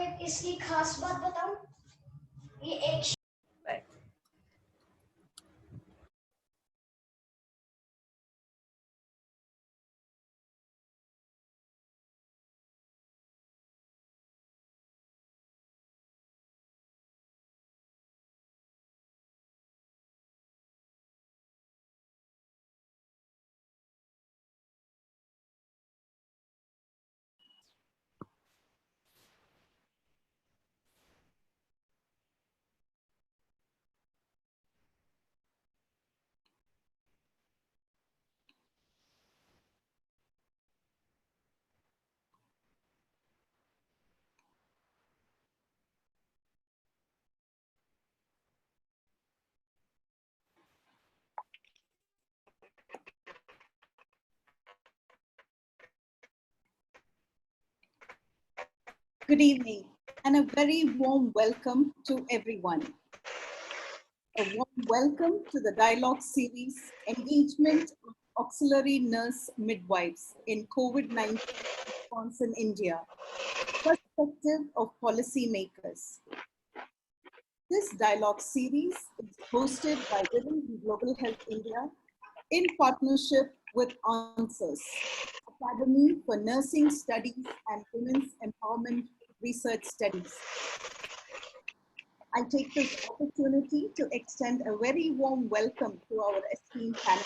एक इसकी खास बात बताऊं, ये एक Good evening and a very warm welcome to everyone. A warm welcome to the dialogue series, Engagement of Auxiliary Nurse Midwives in COVID-19 Response in India, Perspective of Policymakers. This dialogue series is hosted by Women in Global Health India in partnership with ANSWERS, Academy for Nursing Studies and Women's Empowerment Research Studies. I take this opportunity to extend a very warm welcome to our esteemed panel,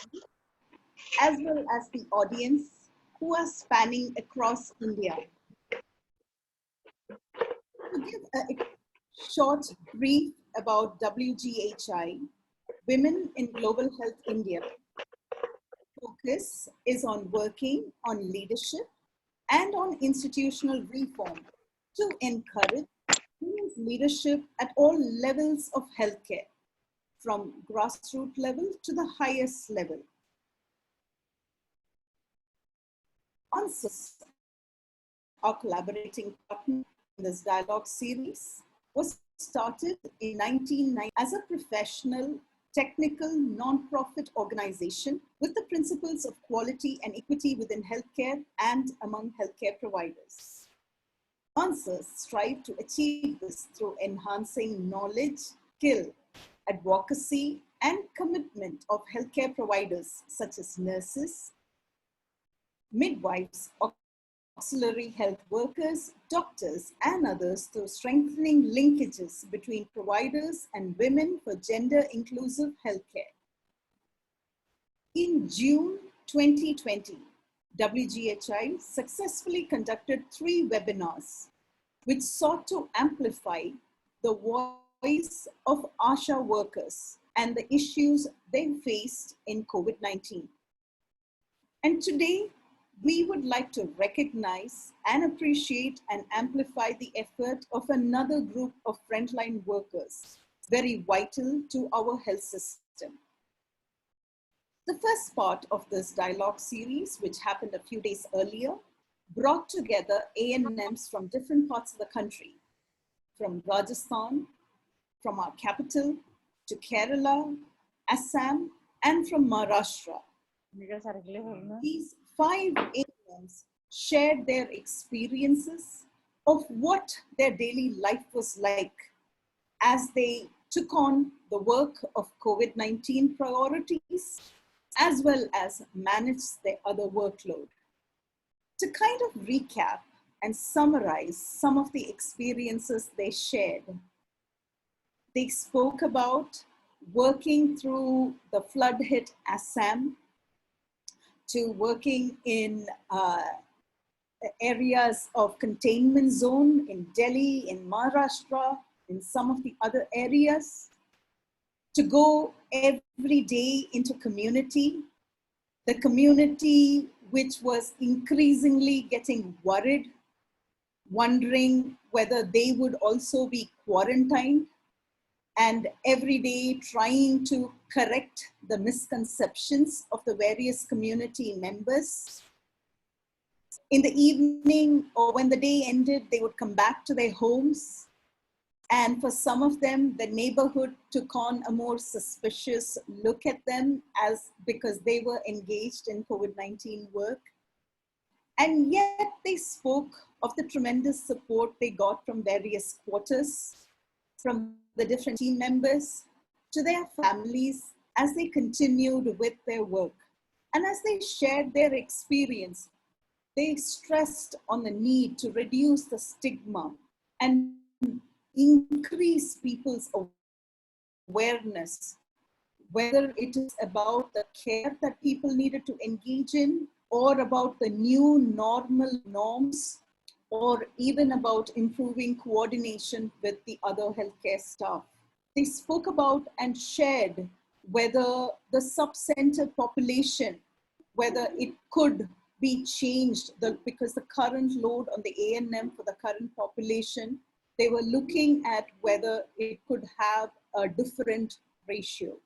as well as the audience who are spanning across India. To give a short brief about WGHI, Women in Global Health India, focus is on working on leadership and on institutional reform to encourage women's leadership at all levels of healthcare, from grassroots level to the highest level. ANSWERS, our collaborating partner in this dialogue series, was started in 1990 as a professional, technical, non-profit organization with the principles of quality and equity within healthcare and among healthcare providers. ANSWERS strive to achieve this through enhancing knowledge, skill, advocacy, and commitment of healthcare providers such as nurses, midwives, auxiliary health workers, doctors, and others through strengthening linkages between providers and women for gender-inclusive healthcare. In June 2020, WGHI successfully conducted 3 webinars which sought to amplify the voice of ASHA workers and the issues they faced in COVID-19. And today, we would like to recognize and appreciate and amplify the effort of another group of frontline workers, very vital to our health system. The first part of this dialogue series, which happened a few days earlier, brought together ANMs from different parts of the country, from Rajasthan, from our capital, to Kerala, Assam, and from Maharashtra. These 5 ANMs shared their experiences of what their daily life was like as they took on the work of COVID-19 priorities, as well as managed their other workload. To kind of recap and summarize some of the experiences they shared, they spoke about working through the flood-hit Assam, to working in areas of containment zone in Delhi, in Maharashtra, in some of the other areas, to go every day into community, the community which was increasingly getting worried, wondering whether they would also be quarantined, and every day trying to correct the misconceptions of the various community members. In the evening or when the day ended, they would come back to their homes. And for some of them, the neighborhood took on a more suspicious look at them because they were engaged in COVID-19 work. And yet they spoke of the tremendous support they got from various quarters, from the different team members, to their families as they continued with their work. And as they shared their experience, they stressed on the need to reduce the stigma and increase people's awareness, whether it is about the care that people needed to engage in, or about the new normal norms, or even about improving coordination with the other healthcare staff. They spoke about and shared whether the sub-center population, whether it could be changed because the current load on the A&M for the current population, they were looking at whether it could have a different ratio.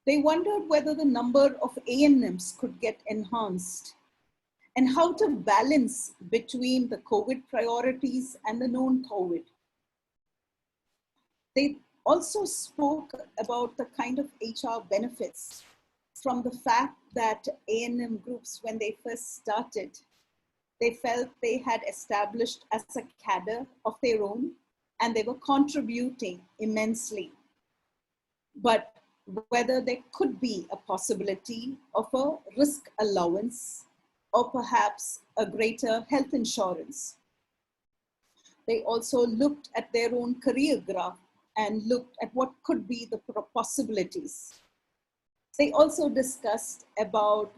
They wondered whether the number of A&Ms could get enhanced and how to balance between the COVID priorities and the non-COVID. They also spoke about the kind of HR benefits from the fact that A&M groups, when they first started, they felt they had established as a cadre of their own and they were contributing immensely. But whether there could be a possibility of a risk allowance or perhaps a greater health insurance. They also looked at their own career graph and looked at what could be the possibilities. They also discussed about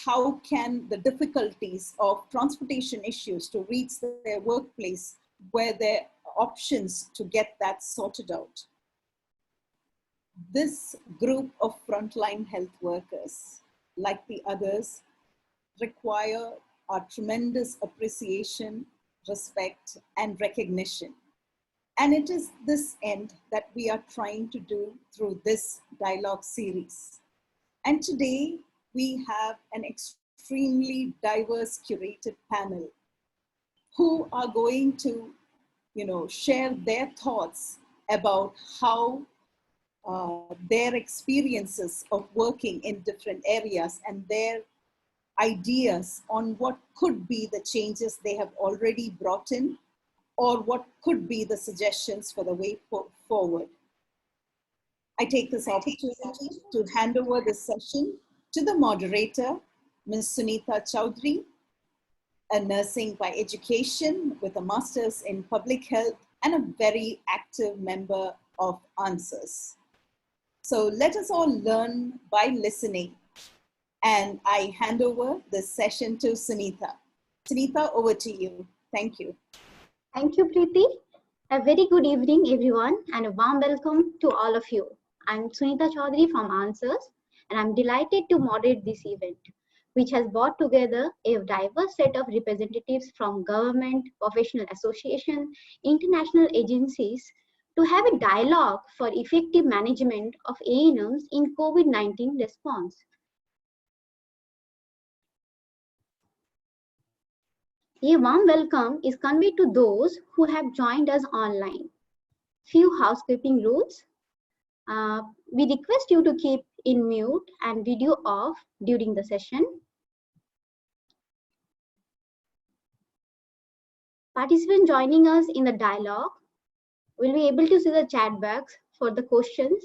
how can the difficulties of transportation issues to reach their workplace, where there are options to get that sorted out. This group of frontline health workers, like the others, require our tremendous appreciation, respect, and recognition. And it is this end that we are trying to do through this dialogue series. And today we have an extremely diverse curated panel who are going to, share their thoughts about how their experiences of working in different areas and their ideas on what could be the changes they have already brought in, or what could be the suggestions for the way forward. I take this opportunity to hand over this session to the moderator, Ms. Sunita Chowdhury, a nursing by education with a master's in public health and a very active member of ANSWERS. So let us all learn by listening. And I hand over this session to Sunita. Sunita, over to you. Thank you. Thank you, Preeti. A very good evening, everyone, and a warm welcome to all of you. I'm Sunita Chowdhury from ANSWERS, and I'm delighted to moderate this event, which has brought together a diverse set of representatives from government, professional association, international agencies to have a dialogue for effective management of A&Ms in COVID-19 response. A warm welcome is conveyed to those who have joined us online. Few housekeeping rules. We request you to keep in mute and video off during the session. Participants joining us in the dialogue will be able to see the chat box for the questions.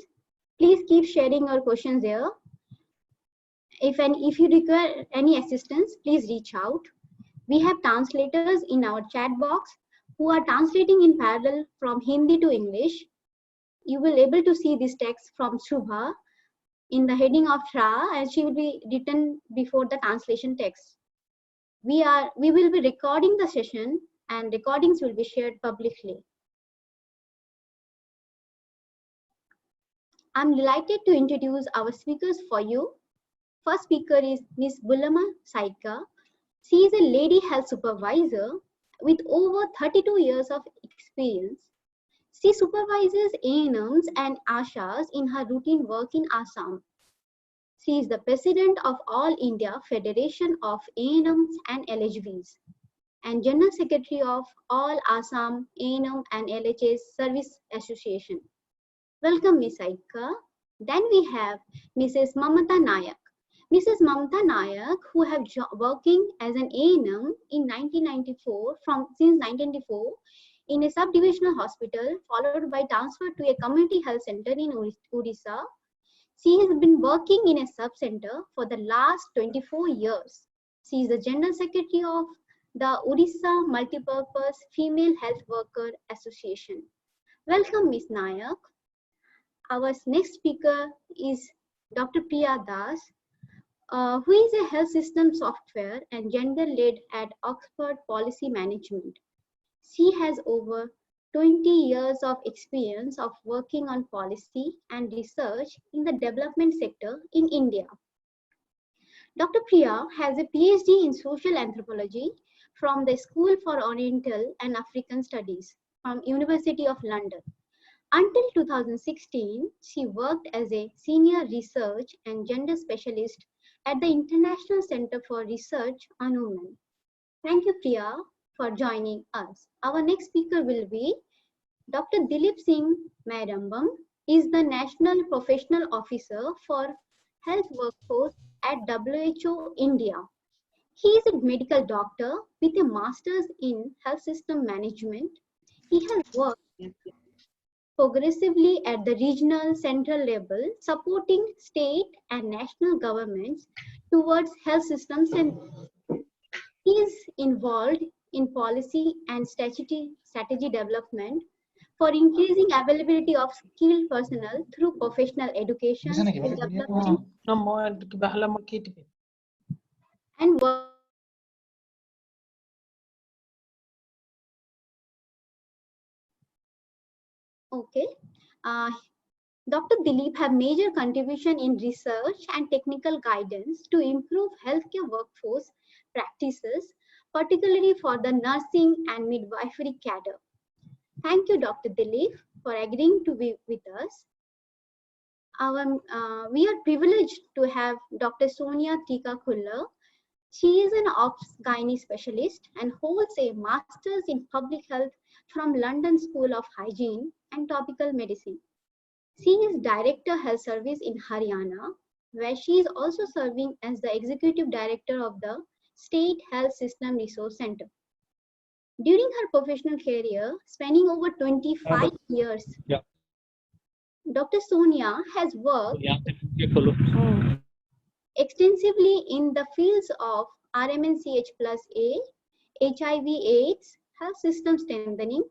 Please keep sharing your questions there. If you require any assistance, please reach out. We have translators in our chat box who are translating in parallel from Hindi to English. You will be able to see this text from Shubha in the heading of Tra, and she will be written before the translation text. We will be recording the session, and recordings will be shared publicly. I'm delighted to introduce our speakers for you. First speaker is Ms. Bullama Saika. She is a lady health supervisor with over 32 years of experience. She supervises A&Ms and ASHAs in her routine work in Assam. She is the president of All India Federation of A&Ms and LHVs and general secretary of All Assam A&M and LHS Service Association. Welcome, Ms. Saika. Then we have Mrs. Mamata Nayak, Mrs. Mamta Nayak, who have working as an ANM in 1994 since 1994 in a sub-divisional hospital, followed by transfer to a community health center in Odisha. She has been working in a sub-center for the last 24 years. She is the General Secretary of the Odisha Multipurpose Female Health Worker Association. Welcome, Ms. Nayak. Our next speaker is Dr. Priya Das, who is a health system software and gender lead at Oxford Policy Management. She has over 20 years of experience of working on policy and research in the development sector in India. Dr. Priya has a PhD in social anthropology from the School for Oriental and African Studies from University of London. Until 2016, she worked as a senior research and gender specialist at the International Center for Research on Women. Thank you, Priya, for joining us. Our next speaker will be Dr. Dilip Singh Mairambam. He is the National Professional Officer for Health Workforce at WHO India. He is a medical doctor with a master's in health system management. He has worked progressively at the regional, central level, supporting state and national governments towards health systems, and he is involved in policy and strategy development for increasing availability of skilled personnel through professional education and development and work. Okay. Dr. Dilip have major contribution in research and technical guidance to improve healthcare workforce practices, particularly for the nursing and midwifery cadre. Thank you, Dr. Dilip, for agreeing to be with us. We are privileged to have Dr. Sonia Tika Khuller. She is an obs-gynae specialist and holds a master's in public health from London School of Hygiene and Tropical Medicine. She is Director Health Service in Haryana, where she is also serving as the Executive Director of the State Health System Resource Center. During her professional career, spanning over 25 years, Dr. Sonia has worked extensively in the fields of RMNCH+A, HIV/AIDS, health system strengthening,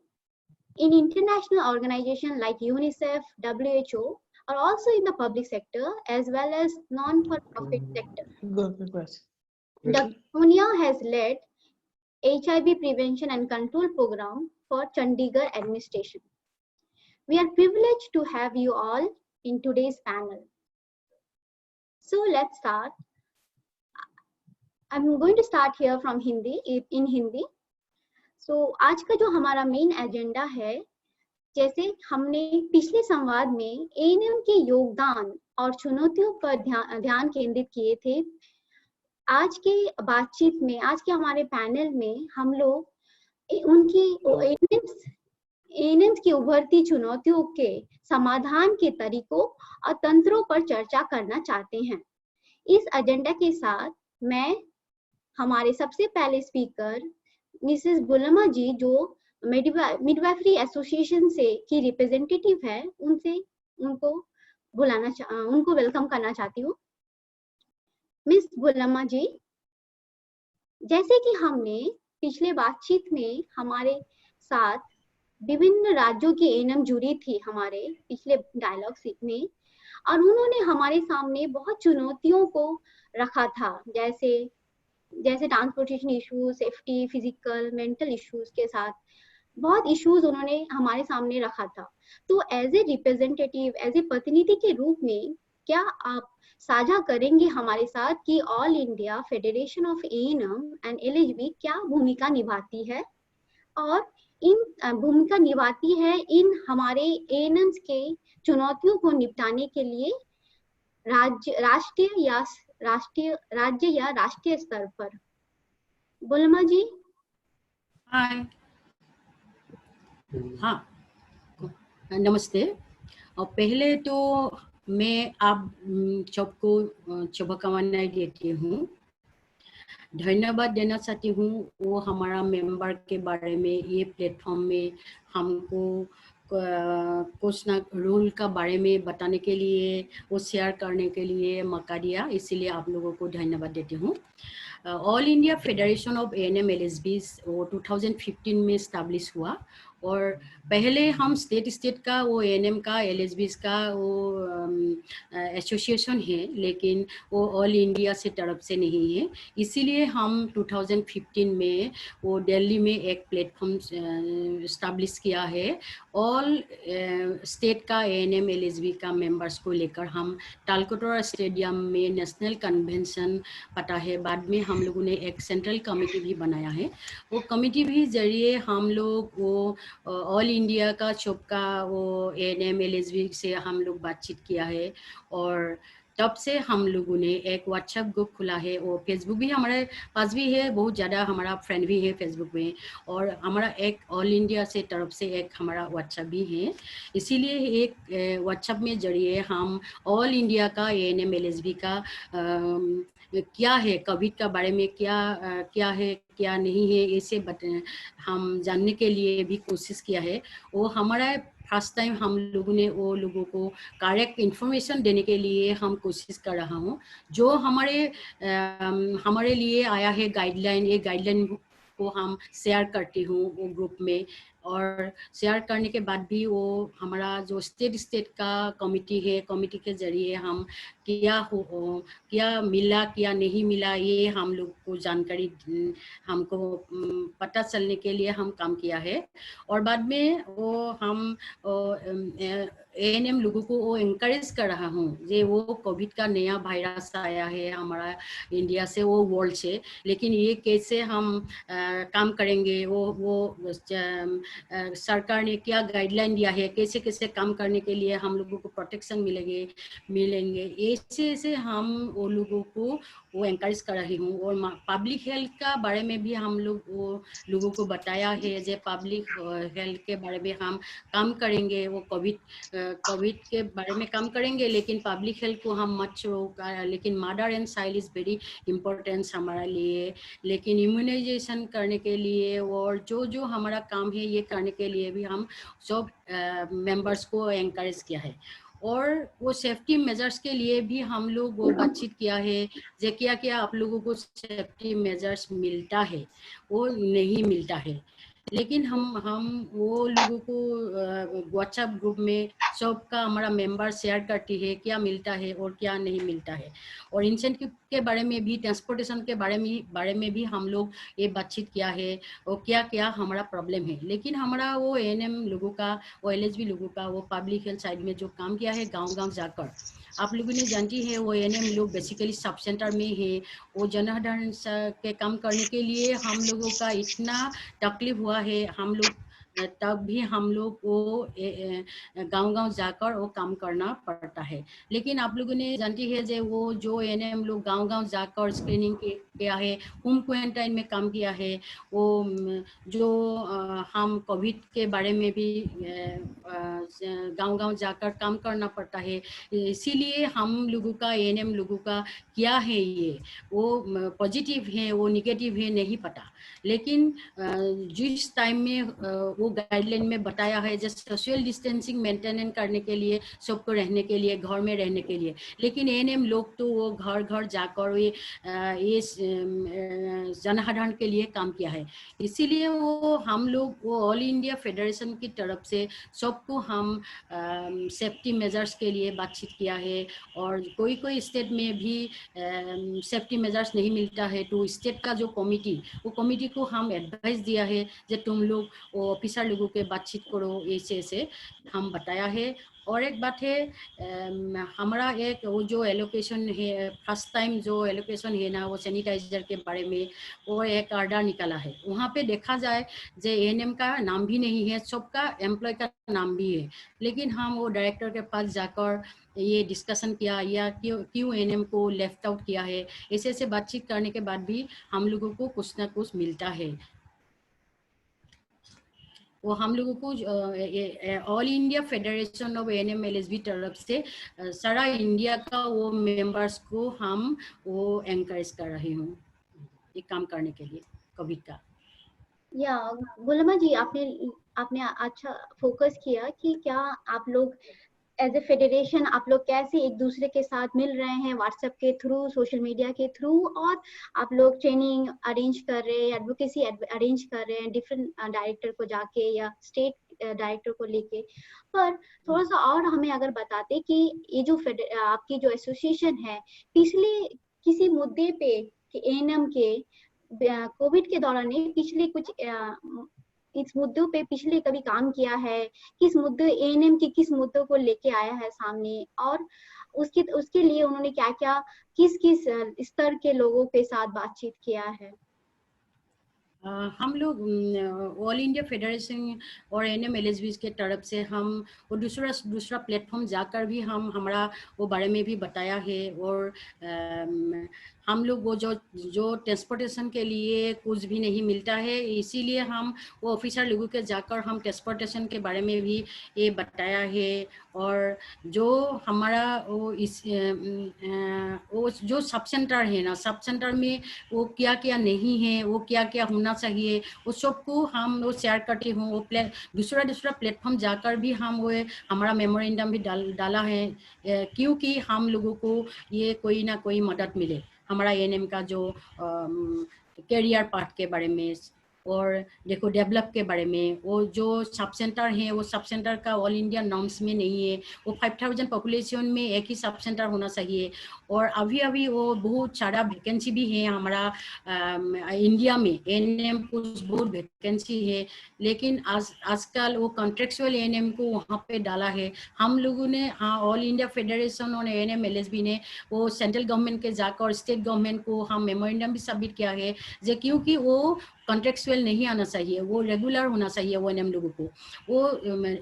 in international organizations like UNICEF, WHO, or also in the public sector as well as non-for-profit sector. Dr. Sonia has led HIV prevention and control program for Chandigarh administration. We are privileged to have you all in today's panel. So let's start. I'm going to start here from Hindi, in Hindi. So आज का जो हमारा main agenda है, जैसे हमने पिछले संवाद में एएनएम के योगदान और चुनौतियों पर ध्यान केंद्रित किए थे, आज के बातचीत में, आज के हमारे पैनल में हम लोग उनकी एएनएम्स की उभरती चुनौतियों के समाधान के तरीकों और तंत्रों पर चर्चा करना चाहते हैं। इस एजेंडा के साथ मैं हमारे सबसे पहले स्पीकर मिसेस बुलमा जी, जो मिडवाइफरी एसोसिएशन से की रिप्रेजेंटेटिव है, उनको वेलकम करना चाहती हूँ। मिस बुलमा जी, जैसे कि हमने पिछले बातचीत में हमारे साथ विभिन्न राज्यों की एएनएम जुड़ी थी हमारे पिछले डायलॉग में, और उन्होंने हमारे सामने बहुत चुनौतियों को रखा था, जैसे transportation issues, safety, physical, mental issues के साथ बहुत इश्यूज उन्होंने हमारे सामने रखा था। तो as a representative, as a प्रतिनिधि के रूप में क्या आप साझा करेंगे हमारे साथ कि all India federation of ANM and LHB क्या भूमिका निभाती है, और भूमिका निभाती है इन हमारे एएनएम्स के चुनौतियों को निपटाने के लिए राज्य या राष्ट्रीय स्तर पर। बुलमा जी। हाँ, नमस्ते। और पहले तो मैं आप सबको शुभकामनाएं देती हूँ। धन्यवाद देना चाहती हूँ वो हमारा मेंबर के बारे में, ये प्लेटफॉर्म में हमको कुछ ना रूल का बारे में बताने के लिए, वो शेयर करने के लिए मौका दिया, इसीलिए आप लोगों को धन्यवाद देती हूँ। All India federation of ANM LSBs वो 2015 में स्टैब्लिश हुआ, और पहले हम स्टेट का वो ANM का LSBs का वो एसोसिएशन है, लेकिन वो ऑल इंडिया से तरफ से नहीं है। इसीलिए हम 2015 में वो दिल्ली में एक प्लेटफॉर्म स्टैब्लिश किया है। ऑल स्टेट का ANM LSB का मेंबर्स को लेकर हम तालकटोरा स्टेडियम में नेशनल कन्वेंशन पता है। बाद में हम लोगों ने एक सेंट्रल कमेटी भी बनाया है। वो कमेटी भी जरिए हम लोग वो ऑल इंडिया का सबका वो ANM LSB से हम लोग बातचीत किया है, और तब से हम लोगों ने एक व्हाट्सएप ग्रुप खुला है। और फेसबुक भी हमारे पास भी है, बहुत ज़्यादा हमारा फ्रेंड भी है फेसबुक में, और हमारा एक ऑल इंडिया से तरफ से एक हमारा व्हाट्सएप भी है। इसीलिए एक व्हाट्सएप में जरिए हम ऑल इंडिया का ANM LSB का क्या है, कोविड का बारे में क्या है क्या नहीं है, इसे हम जानने के लिए भी कोशिश किया है। वो हमारा फर्स्ट टाइम हम लोगों ने वो लोगों को करेक्ट इन्फॉर्मेशन देने के लिए हम कोशिश कर रहा हूँ। जो हमारे लिए आया है गाइडलाइन, ये गाइडलाइन को हम शेयर करती हूँ वो ग्रुप में, और शेयर करने के बाद भी वो हमारा जो स्टेट का कमेटी है, कमेटी के जरिए हम क्या मिला क्या नहीं मिला, ये हम लोग को जानकारी हमको पता चलने के लिए हम काम किया है। और बाद में वो हम ANM लोगों को वो इनकरेज कर रहा हूँ, जे वो कोविड का नया वायरस आया है हमारा इंडिया से, वो वर्ल्ड से, लेकिन ये कैसे हम काम करेंगे, वो सरकार ने क्या गाइडलाइन दिया है, कैसे कैसे काम करने के लिए हम लोगों को प्रोटेक्शन मिलेंगे, ऐसे हम वो लोगों को वो एनकरेज कर रही हूँ। और पब्लिक हेल्थ का बारे में भी हम लोग वो लोगों को बताया है, जो पब्लिक हेल्थ के बारे में हम काम करेंगे, वो कोविड के बारे में काम करेंगे, लेकिन पब्लिक हेल्थ को हम मत छोड़कर, लेकिन mother and child is very important हमारे लिए, लेकिन इम्यूनाइजेशन करने के लिए और जो हमारा काम है ये करने के लिए भी हम सब मेंबर्स को एनकरेज किया है। और वो सेफ्टी मेजर्स के लिए भी हम लोग वो बातचीत किया है, जो क्या आप लोगों को सेफ्टी मेजर्स मिलता है, वो नहीं मिलता है, लेकिन हम वो लोगों को व्हाट्सएप ग्रुप में सबका हमारा मेंबर शेयर करती है क्या मिलता है और क्या नहीं मिलता है। और इंसेंटिव के बारे में भी, ट्रांसपोर्टेशन के बारे में भी हम लोग ये बातचीत किया है, और क्या हमारा प्रॉब्लम है। लेकिन हमारा वो ANM लोगों का, वो LSB लोगों का वो पब्लिक हेल्थ साइड में जो काम किया है गाँव जाकर, आप लोगों ने जानती है वो ANM लोग बेसिकली सब सेंटर में है, वो जनसाधारण के काम करने के लिए हम लोगों का इतना तकलीफ हुआ है, हम लोग तब भी हम लोग वो गांव जाकर वो काम करना पड़ता है। लेकिन आप लोगों ने जानती है जो वो जो ANM लोग गांव जाकर स्क्रीनिंग किया है, होम क्वारंटाइन में काम किया है, वो जो हम कोविड के बारे में भी गांव जाकर काम करना पड़ता है। इसीलिए हम लोगों का ANM लोगों का क्या है, ये वो पॉजिटिव है वो निगेटिव है नहीं पता, लेकिन जिस टाइम में वो गाइडलाइन में बताया है जैसे सोशल डिस्टेंसिंग मेंटेन करने के लिए, सबको रहने के लिए, घर में रहने के लिए, लेकिन ANM लोग तो वो घर जाकर ये जनसाधारण के लिए काम किया है। इसीलिए वो हम लोग वो ऑल इंडिया फेडरेशन की तरफ से सबको हम सेफ्टी मेजर्स के लिए बातचीत किया है। और कोई स्टेट में भी सेफ्टी मेजर्स नहीं मिलता है तो स्टेट का जो कमिटी, वो कमिटी को हम एडवाइस दिया है कि तुम लोग वो ऑफिसर लोगों के बातचीत करो, ऐसे हम बताया है। और एक बात है, हमारा एक वो जो एलोकेशन है, फर्स्ट टाइम जो एलोकेशन है ना, वो सैनिटाइजर के बारे में वो एक ऑर्डर निकाला है। वहाँ पे देखा जाए जो ANM का नाम भी नहीं है, सबका एम्प्लॉय का नाम भी है, लेकिन हम वो डायरेक्टर के पास जाकर ये डिस्कशन किया या क्यों ANM को लेफ्ट आउट किया है, ऐसे बातचीत करने के बाद भी हम लोगों को कुछ ना कुछ मिलता है। वो हम लोगों को all India federation of ANM LSB तरफ से सारा इंडिया का वो मेंबर्स को हम वो एनकरेज कर रही हूँ ये काम करने के लिए कोविड का। या गुलमा जी, आपने आपने अच्छा फोकस किया कि क्या आप लोग एज ए फेडरेशन आप लोग कैसे एक दूसरे के साथ मिल रहे हैं व्हाट्सएप के थ्रू, सोशल मीडिया के थ्रू, और आप लोग ट्रेनिंग अरेंज कर रहे हैं, एडवोकेसी अरेंज कर रहे हैं डिफरेंट डायरेक्टर को जाके या स्टेट डायरेक्टर को लेके। पर थोड़ा सा और हमें अगर बताते कि ये जो आपकी जो एसोसिएशन है पिछले किसी मुद्दे पे कि एएनएम के कोविड के दौरान नहीं, पिछले कुछ इस मुद्दों पे पिछले कभी काम किया है, किस मुद्दे एएनएम के किस मुद्दों को लेके आया है सामने, और उसके लिए उन्होंने क्या क्या किस किस स्तर के लोगों के साथ बातचीत किया है। हम लोग ऑल इंडिया फेडरेशन और एएनएम एलएसबी के तरफ से हम वो दूसरा प्लेटफॉर्म जाकर भी हम हमारा वो बारे में भी बताया है। और हम लोग वो जो ट्रांसपोर्टेशन के लिए कुछ भी नहीं मिलता है, इसीलिए हम वो ऑफिसर लोगों के जाकर हम ट्रांसपोर्टेशन के बारे में भी ये बताया है। और जो हमारा वो जो सब सेंटर है ना, सब सेंटर में वो क्या क्या नहीं है, वो क्या क्या होना चाहिए, वो सबको हम वो शेयर करते हूँ। वो दूसरा प्लेटफॉर्म जाकर भी हम वो हमारा मेमोरेंडम भी डाला है, क्योंकि हम लोगों को ये कोई ना कोई मदद मिले हमारा एएनएम का जो कैरियर पार्ट के बारे में और देखो डेवलप के बारे में। वो जो सब सेंटर है वो सब सेंटर का ऑल इंडिया नॉर्म्स में नहीं है। वो 5000 पॉपुलेशन में एक ही सब सेंटर होना चाहिए। और अभी वो बहुत सारा वैकेंसी भी है हमारा इंडिया में, एएनएम कुछ बहुत वैकेंसी है, लेकिन आजकल वो कॉन्ट्रेक्चुअल एएनएम को वहाँ पे डाला है। हम लोगों ने ऑल इंडिया फेडरेशन और एएनएम एलएसबी ने वो सेंट्रल गवर्नमेंट के जाकर और स्टेट गवर्नमेंट को हम मेमोरेंडम भी सबमिट किया है, जो क्योंकि वो कॉन्ट्रेक्चुअल नहीं आना चाहिए, वो रेगुलर होना चाहिए वो एएनएम लोगों को। वो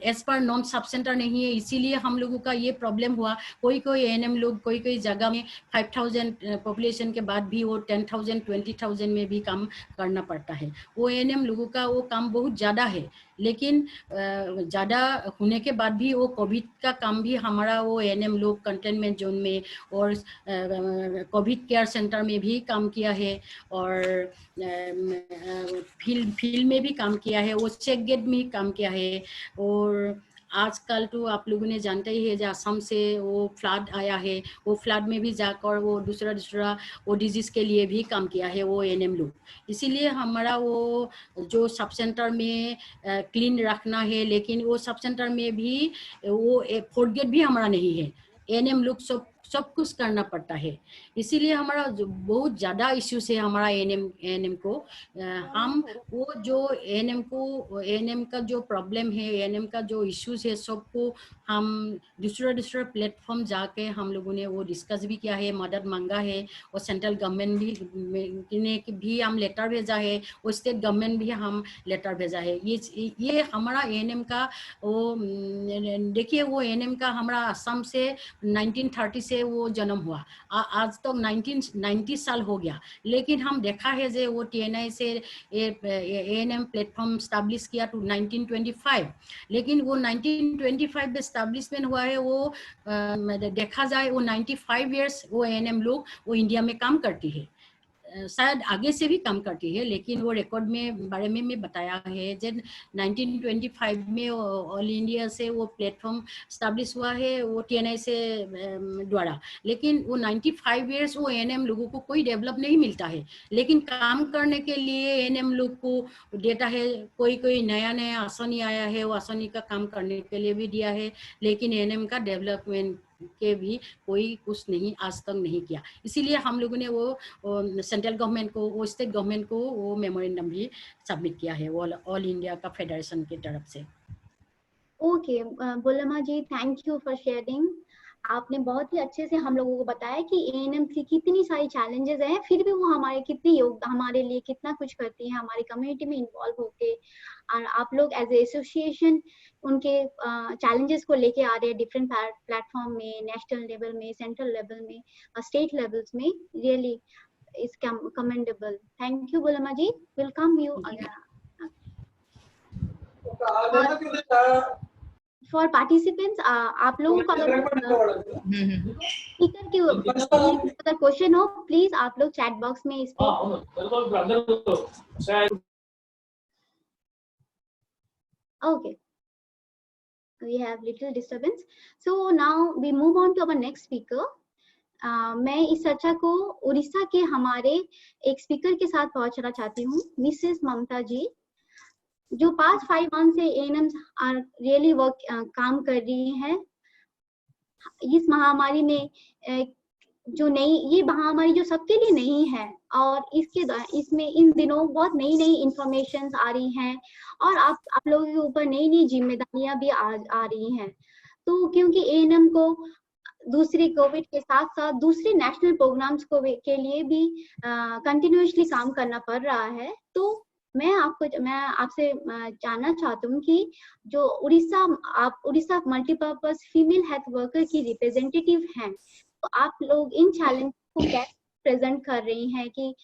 as per non sub centre नहीं है, इसीलिए हम लोगों का ये प्रॉब्लम हुआ। कोई एएनएम लोग कोई जगह में 5000 पॉपुलेशन के बाद भी वो 10,000 20,000 में भी काम करना पड़ता है। वो एएनएम लोगों का वो काम बहुत ज़्यादा है, लेकिन ज़्यादा होने के बाद भी वो कोविड का काम भी हमारा वो एएनएम लोग कंटेनमेंट जोन में और कोविड केयर सेंटर में भी काम किया है, और फील्ड में भी काम किया है, वो चेक गेट में भी काम किया है। और आजकल तो आप लोगों ने जानते ही है, जो असम से वो फ्लड आया है, वो फ्लड में भी जाकर वो दूसरा वो डिजीज़ के लिए भी काम किया है वो एएनएम लोग। इसीलिए हमारा वो जो सब सेंटर में क्लीन रखना है, लेकिन वो सब सेंटर में भी वो फोर्थ गेट भी हमारा नहीं है। एएनएम लोग सब कुछ करना पड़ता है। इसीलिए हमारा जो बहुत ज़्यादा इश्यूज है हमारा एएनएम को। हम वो जो एएनएम का जो प्रॉब्लम है, एएनएम का जो इश्यूज है, सबको हम दूसरा प्लेटफॉर्म जाके हम लोगों ने वो डिस्कस भी किया है, मदद मांगा है। और सेंट्रल गवर्नमेंट ने भी हम लेटर भेजा है, और स्टेट गवर्नमेंट भी हम लेटर भेजा है। ये हमारा एएनएम का वो देखिए, वो एएनएम का हमारा असम से 1930 से वो जन्म हुआ, आज तक 1990 साल हो गया। लेकिन हम देखा है जो वो टीएनआई से एएनएम प्लेटफॉर्म स्टैब्लिश किया तो 1925, लेकिन वो 1925 में स्टैब्लिशमेंट हुआ है। वो देखा जाए वो 95 इयर्स वो एएनएम लोग वो इंडिया में काम करती है, शायद आगे से भी काम करती है, लेकिन वो रिकॉर्ड में बारे में मैं बताया है जो 1925 में ऑल इंडिया से वो प्लेटफॉर्म स्टैब्लिश हुआ है वो टीएनआई से द्वारा। लेकिन वो 95 इयर्स वो एएनएम लोगों को कोई डेवलप नहीं मिलता है, लेकिन काम करने के लिए एएनएम लोग को देता है। कोई नया आसानी आया है, वो आसानी का काम करने के लिए भी दिया है, लेकिन एएनएम का डेवलपमेंट के भी कोई कुछ नहीं आज तक नहीं किया। इसीलिए हम लोगों ने वो सेंट्रल गवर्नमेंट को, वो स्टेट गवर्नमेंट को वो मेमोरेंडम भी सबमिट किया है वो ऑल इंडिया का फेडरेशन की तरफ से। Okay Bulma ji, thank you for sharing. आपने बहुत ही अच्छे से हम लोगों को बताया कि एएनएम की कितनी सारी चैलेंजेस हैं, फिर भी वो हमारे लिए कितना कुछ करती है, हमारी कम्युनिटी में इन्वॉल्व होके। और आप लोग एज ए एसोसिएशन उनके चैलेंजेस को लेके आ रहे हैं डिफरेंट प्लेटफॉर्म में, नेशनल लेवल में, सेंट्रल लेवल में, स्टेट लेवल्स में। Really is commendable. Thank you Bulma ji, welcome you again. For participants आप लोगों को अगर स्पीकर के अगर क्वेश्चन हो प्लीज आप लोग चैट बॉक्स में इसको okay. We have little disturbance, so now we move on to our next speaker. मैं इस चर्चा को उड़ीसा के हमारे एक स्पीकर के साथ पहुंचना चाहती हूँ, मिसेस ममता जी, जो पास्ट 5 मंथ से एएनएम रियली वर्क काम कर रही हैं इस महामारी में। जो नई ये महामारी जो सबके लिए नहीं है और इसमें इन दिनों बहुत नई नई इंफॉर्मेशन आ रही हैं और आप लोगों के ऊपर नई नई जिम्मेदारियां भी आ रही हैं। तो क्योंकि एएनएम को दूसरे कोविड के साथ साथ दूसरे नेशनल प्रोग्राम्स के लिए भी कंटिन्यूअसली काम करना पड़ रहा है, तो मैं आपसे जानना चाहती हूँ कि जो Orissa multipurpose female health worker की रिप्रेजेंटेटिव हैं, तो आप लोग इन चैलेंज को कैसे प्रेजेंट कर रही हैं कि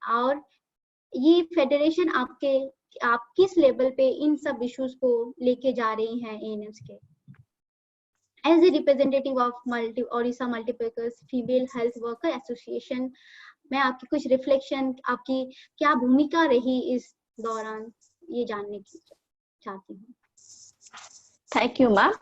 और ये फेडरेशन आप किस लेवल पे इन सब इश्यूज को लेके जा रही हैं एएनएम्स के as a representative of Odisha multipurpose female health worker association. मैं आपकी कुछ रिफ्लेक्शन, आपकी क्या भूमिका रही इस दौरान, ये जानने की चाहती हूँ। Thank you ma'am.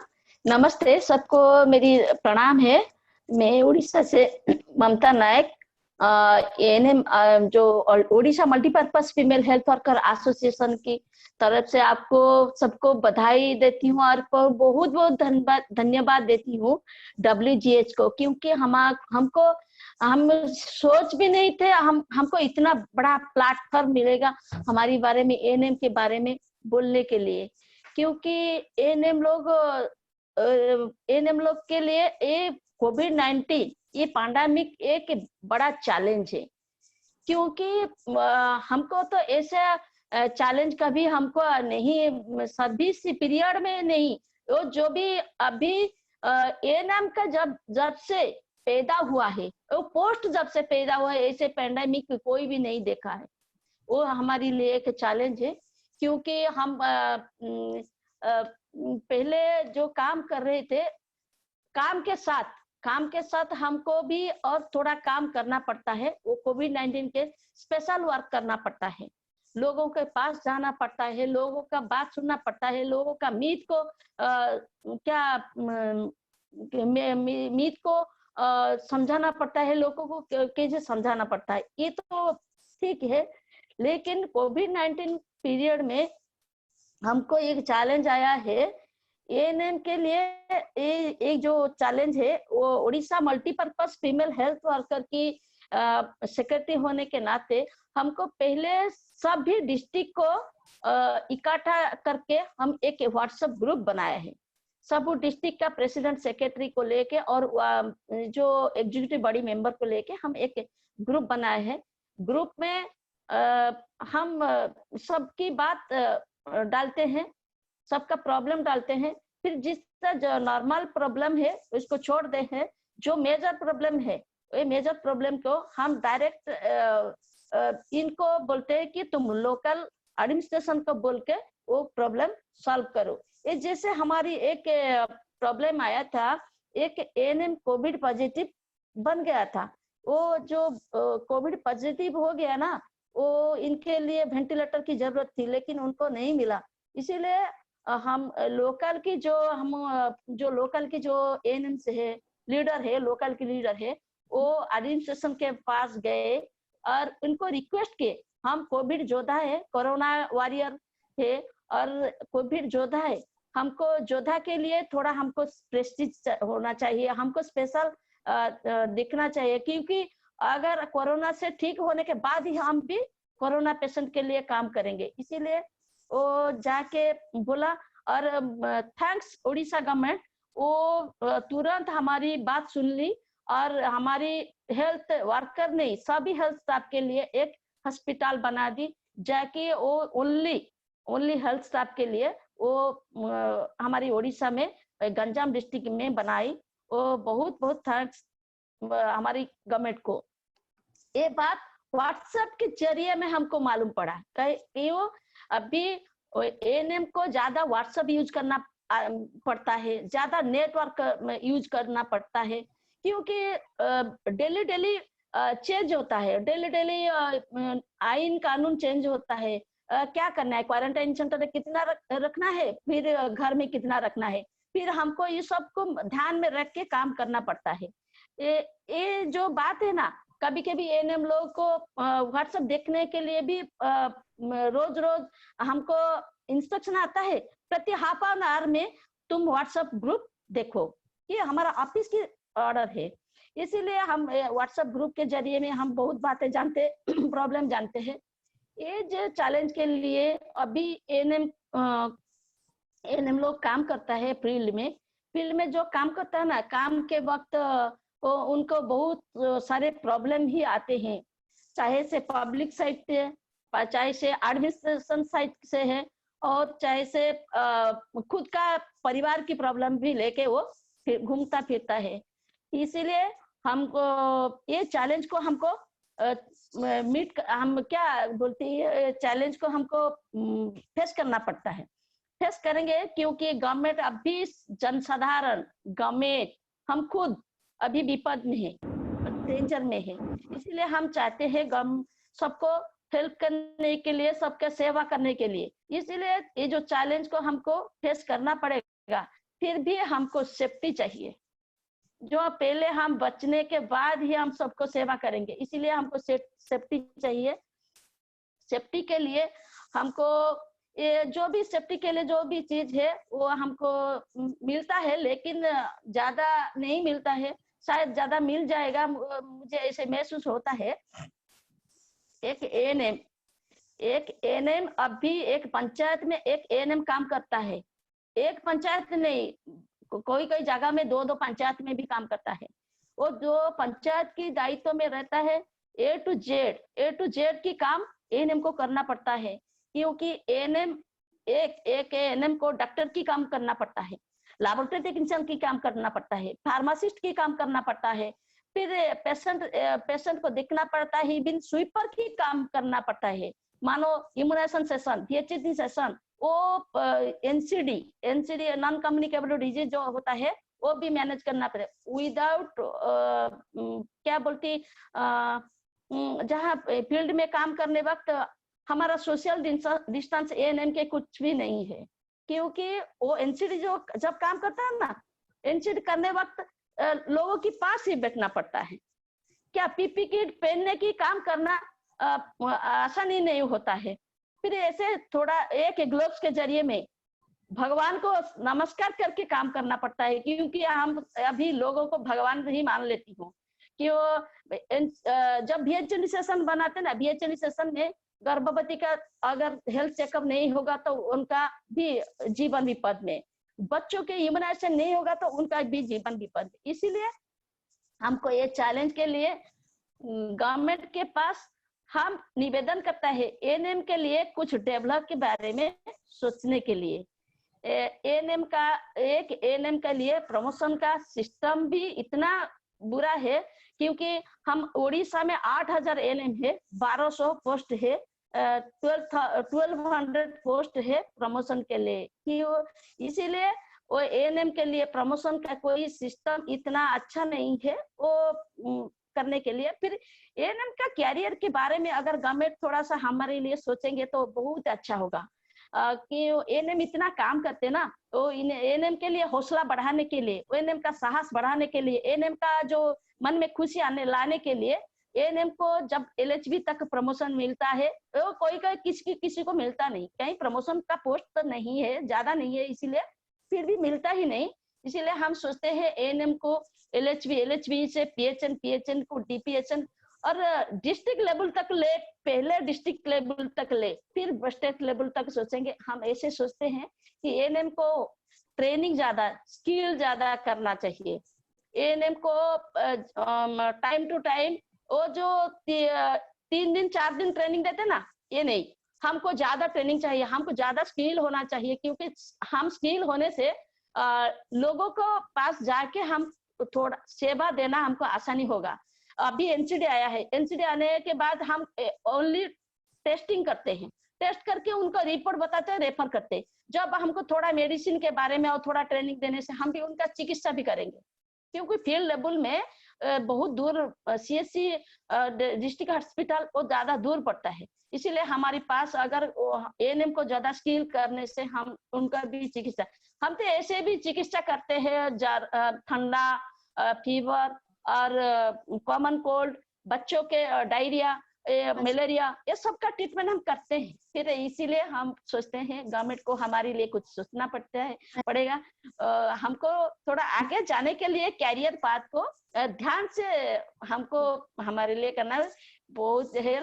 नमस्ते सबको, मेरी प्रणाम है। मैं उड़ीसा से ममता नायक, एएनएम जो Odisha multipurpose female health worker association की तरफ से आपको सबको बधाई देती हूँ और बहुत बहुत धन्यवाद देती हूँ WGH को, क्योंकि हम सोच भी नहीं थे हमको इतना बड़ा प्लेटफॉर्म मिलेगा हमारी बारे में, एएनएम के बारे में बोलने के लिए। क्योंकि एएनएम लोग के लिए ये कोविड-19 ये पैंडेमिक एक बड़ा चैलेंज है, क्योंकि हमको तो ऐसा चैलेंज कभी हमको नहीं, सभी पीरियड में नहीं, वो जो भी अभी एएनएम का जब से पैदा हुआ है, वो पोस्ट जब से पैदा हुआ है, ऐसे पैंडेमिक कोई भी नहीं देखा है। वो हमारे लिए एक चैलेंज है, क्योंकि हम पहले जो काम कर रहे थे, काम के साथ हमको भी और थोड़ा काम करना पड़ता है। वो कोविड-19 के स्पेशल वर्क करना पड़ता है, लोगों के पास जाना पड़ता है, लोगों का बात सुनना पड़ता है, लोगों का मीत को समझाना पड़ता है, लोगों को कैसे समझाना पड़ता है। ये तो ठीक है, लेकिन कोविड-19 पीरियड में हमको एक चैलेंज आया है एएनएम के लिए। एक जो चैलेंज है वो Orissa multipurpose female health worker की सेक्रेटरी होने के नाते हमको पहले सभी डिस्ट्रिक्ट को इकट्ठा करके हम एक व्हाट्सएप ग्रुप बनाया है। सब डिस्ट्रिक्ट का प्रेसिडेंट सेक्रेटरी को लेके और जो एग्जीक्यूटिव बॉडी मेंबर को लेके हम एक ग्रुप बनाए हैं। ग्रुप में हम सबकी बात डालते हैं, सबका प्रॉब्लम डालते हैं, फिर जिसका जो नॉर्मल प्रॉब्लम है उसको छोड़ दे हैं। जो मेजर प्रॉब्लम है, ये मेजर प्रॉब्लम को हम डायरेक्ट इनको बोलते हैं कि तुम लोकल एडमिनिस्ट्रेशन को बोल के वो प्रॉब्लम सॉल्व करो। ये जैसे हमारी एक प्रॉब्लम आया था, एक एएनएम कोविड पॉजिटिव बन गया था। वो जो कोविड पॉजिटिव हो गया ना, वो इनके लिए वेंटिलेटर की जरूरत थी, लेकिन उनको नहीं मिला। इसीलिए हम लोकल की जो एएनएम से है, लीडर है, लोकल की लीडर है, वो एडमिनिस्ट्रेशन के पास गए और उनको रिक्वेस्ट किए, हम कोविड योद्धा है, कोरोना वॉरियर है और कोविड योद्धा है, हमको योद्धा के लिए थोड़ा हमको प्रेस्टीज होना चाहिए, हमको स्पेशल दिखना चाहिए, क्योंकि अगर कोरोना से ठीक होने के बाद ही हम भी कोरोना पेशेंट के लिए काम करेंगे। इसीलिए वो जाके बोला और थैंक्स उड़ीसा गवर्नमेंट, वो तुरंत हमारी बात सुन ली और हमारी हेल्थ वर्कर ने सभी हेल्थ स्टाफ के लिए एक हॉस्पिटल बना दी, जाके वो ओनली हेल्थ स्टाफ के लिए वो हमारी उड़ीसा में गंजाम डिस्ट्रिक्ट में बनाई। वो बहुत बहुत थैंक्स हमारी गवर्नमेंट को। ये बात व्हाट्सएप के जरिए में हमको मालूम पड़ा कि वो अभी और एएनएम को ज्यादा व्हाट्सएप यूज करना पड़ता है, ज्यादा नेटवर्क यूज करना पड़ता है, क्योंकि डेली डेली चेंज होता है, डेली डेली आईन कानून चेंज होता है। क्या करना है, क्वारंटाइन सेंटर में कितना रखना है, फिर घर में कितना रखना है, फिर हमको ये सब को ध्यान में रख के काम करना पड़ता है। ये जो बात है ना, कभी कभी एएनएम लोग को व्हाट्सएप देखने के लिए भी रोज रोज हमको इंस्ट्रक्शन आता है, प्रति हाफ एन आवर में तुम व्हाट्सएप ग्रुप देखो। ये हमारा ऑफिस की ऑर्डर है, इसीलिए हम व्हाट्सएप ग्रुप के जरिए में हम बहुत बातें जानते प्रॉब्लम जानते हैं। ये जो चैलेंज के लिए अभी एएनएम लोग काम करता है फील्ड में जो काम करता है ना, काम के वक्त उनको बहुत सारे प्रॉब्लम ही आते हैं, चाहे से पब्लिक साइड से, चाहे से एडमिनिस्ट्रेशन साइड से है, और चाहे से खुद का परिवार की प्रॉब्लम भी लेके वो घूमता फिरता है। इसीलिए हमको ये चैलेंज को हमको हम क्या बोलते हैं, चैलेंज को हमको फेस करना पड़ता है, फेस करेंगे, क्योंकि गवर्नमेंट अभी जनसाधारण गवर्नमेंट हम खुद अभी विपद में है, डेंजर में है। इसलिए हम चाहते हैं सबको हेल्प करने के लिए, सबका सेवा करने के लिए। इसलिए ये जो चैलेंज को हमको फेस करना पड़ेगा, फिर भी हमको सेफ्टी चाहिए, जो पहले हम बचने के बाद ही हम सबको सेवा करेंगे। इसीलिए हमको सेफ्टी चाहिए। सेफ्टी के लिए हमको ये जो भी सेफ्टी के लिए जो भी चीज है वो हमको मिलता है, लेकिन ज्यादा नहीं मिलता है, शायद ज्यादा मिल जाएगा, मुझे ऐसे महसूस होता है। एक एएनएम अभी एक पंचायत में एक एएनएम काम करता है, एक पंचायत नहीं, कोई कोई जगह में दो पंचायत में भी काम करता है। वो जो पंचायत की दायित्व में रहता है, ए टू जेड की काम एएनएम को करना पड़ता है, क्योंकि एएनएम एक एएनएम को डॉक्टर की काम करना पड़ता है, लैबोरेटरी टेक्नीशियन की काम करना पड़ता है, फार्मासिस्ट की काम करना पड़ता है, फिर पेशेंट को देखना पड़ता है, इवन स्वीपर की काम करना पड़ता है। मानो इम्यूनाइजेशन सेशन, VHD सेशन, वो एनसीडी नॉन कम्युनिकेबल डिजीज जो होता है वो भी मैनेज करना पड़े, विदाउट क्या बोलती जहाँ फील्ड में काम करने वक्त हमारा सोशल डिस्टेंस एएनएम के कुछ भी नहीं है, क्योंकि वो एनसीडी जो जब काम करता है ना, एनसीडी करने वक्त लोगों के पास ही बैठना पड़ता है। क्या पीपी किट पहनने की काम करना आसान ही नहीं होता है। फिर ऐसे थोड़ा एक ग्लोव्स के जरिए में भगवान को नमस्कार करके काम करना पड़ता है, क्योंकि हम अभी लोगों को भगवान ही मान लेती हूँ कि वो जब VHD सेशन बनाते ना, VHD सेशन में गर्भवती का अगर हेल्थ चेकअप नहीं होगा तो उनका भी जीवन विपद में, बच्चों के इम्यूनाइजेशन नहीं होगा तो उनका भी जीवन विपद। इसीलिए हमको ये चैलेंज के लिए गवर्नमेंट के पास हम निवेदन करता है, एएनएम के लिए कुछ डेवलप के बारे में सोचने के लिए। एएनएम के लिए प्रमोशन का सिस्टम भी इतना बुरा है, क्योंकि हम उड़ीसा में 8000 एएनएम है, 1200 पोस्ट है, 1200 पोस्ट है प्रमोशन के लिए, कि इसीलिए वो एएनएम के लिए प्रमोशन का कोई सिस्टम इतना अच्छा नहीं है वो करने के लिए। फिर एएनएम का कैरियर के बारे में अगर गवर्नमेंट थोड़ा सा हमारे लिए सोचेंगे तो बहुत अच्छा होगा, कि एएनएम इतना काम करते ना, तो एएनएम के लिए हौसला बढ़ाने के लिए, एएनएम का साहस बढ़ाने के लिए, एएनएम का जो मन में खुशी लाने के लिए, एएनएम को जब LHB तक प्रमोशन मिलता है, तो कोई किसी को मिलता नहीं, कहीं प्रमोशन का पोस्ट तो नहीं है, ज्यादा नहीं है, इसीलिए फिर भी मिलता ही नहीं। इसीलिए हम सोचते हैं एएनएम को LHB से PHN को DPHN और डिस्ट्रिक्ट लेवल तक ले, पहले डिस्ट्रिक्ट लेवल तक ले, फिर स्टेट लेवल तक सोचेंगे। हम ऐसे सोचते हैं कि एएनएम को ट्रेनिंग ज्यादा, स्किल ज्यादा करना चाहिए। एएनएम को टाइम टू टाइम वो जो 3 दिन 4 दिन ट्रेनिंग देते ना, ये नहीं, हमको ज्यादा ट्रेनिंग चाहिए, हमको ज्यादा स्किल होना चाहिए, क्योंकि हम स्किल होने से लोगों को पास जाके हम थोड़ा सेवा देना हमको आसानी होगा। अभी एनसीडी आया है, एनसीडी आने के बाद हम ओनली टेस्टिंग करते हैं, टेस्ट करके उनको रिपोर्ट बताते हैं, रेफर करते हैं। जब हमको थोड़ा मेडिसिन के बारे में और थोड़ा ट्रेनिंग देने से हम भी उनका चिकित्सा भी करेंगे, क्योंकि फील्ड लेवल में बहुत दूर CHC डिस्ट्रिक्ट हॉस्पिटल वो ज्यादा दूर पड़ता है। इसीलिए हमारे पास अगर ANM को ज्यादा स्किल करने से हम उनका भी चिकित्सा, हम तो ऐसे भी चिकित्सा करते हैं, ठंडा, फीवर और कॉमन कोल्ड, बच्चों के डायरिया, मलेरिया, ये सब का ट्रीटमेंट हम करते हैं। फिर इसीलिए हम सोचते हैं गवर्नमेंट को हमारे लिए कुछ सोचना पड़ेगा। हमको थोड़ा आगे जाने के लिए कैरियर पाथ को ध्यान से हमको हमारे लिए करना बहुत है।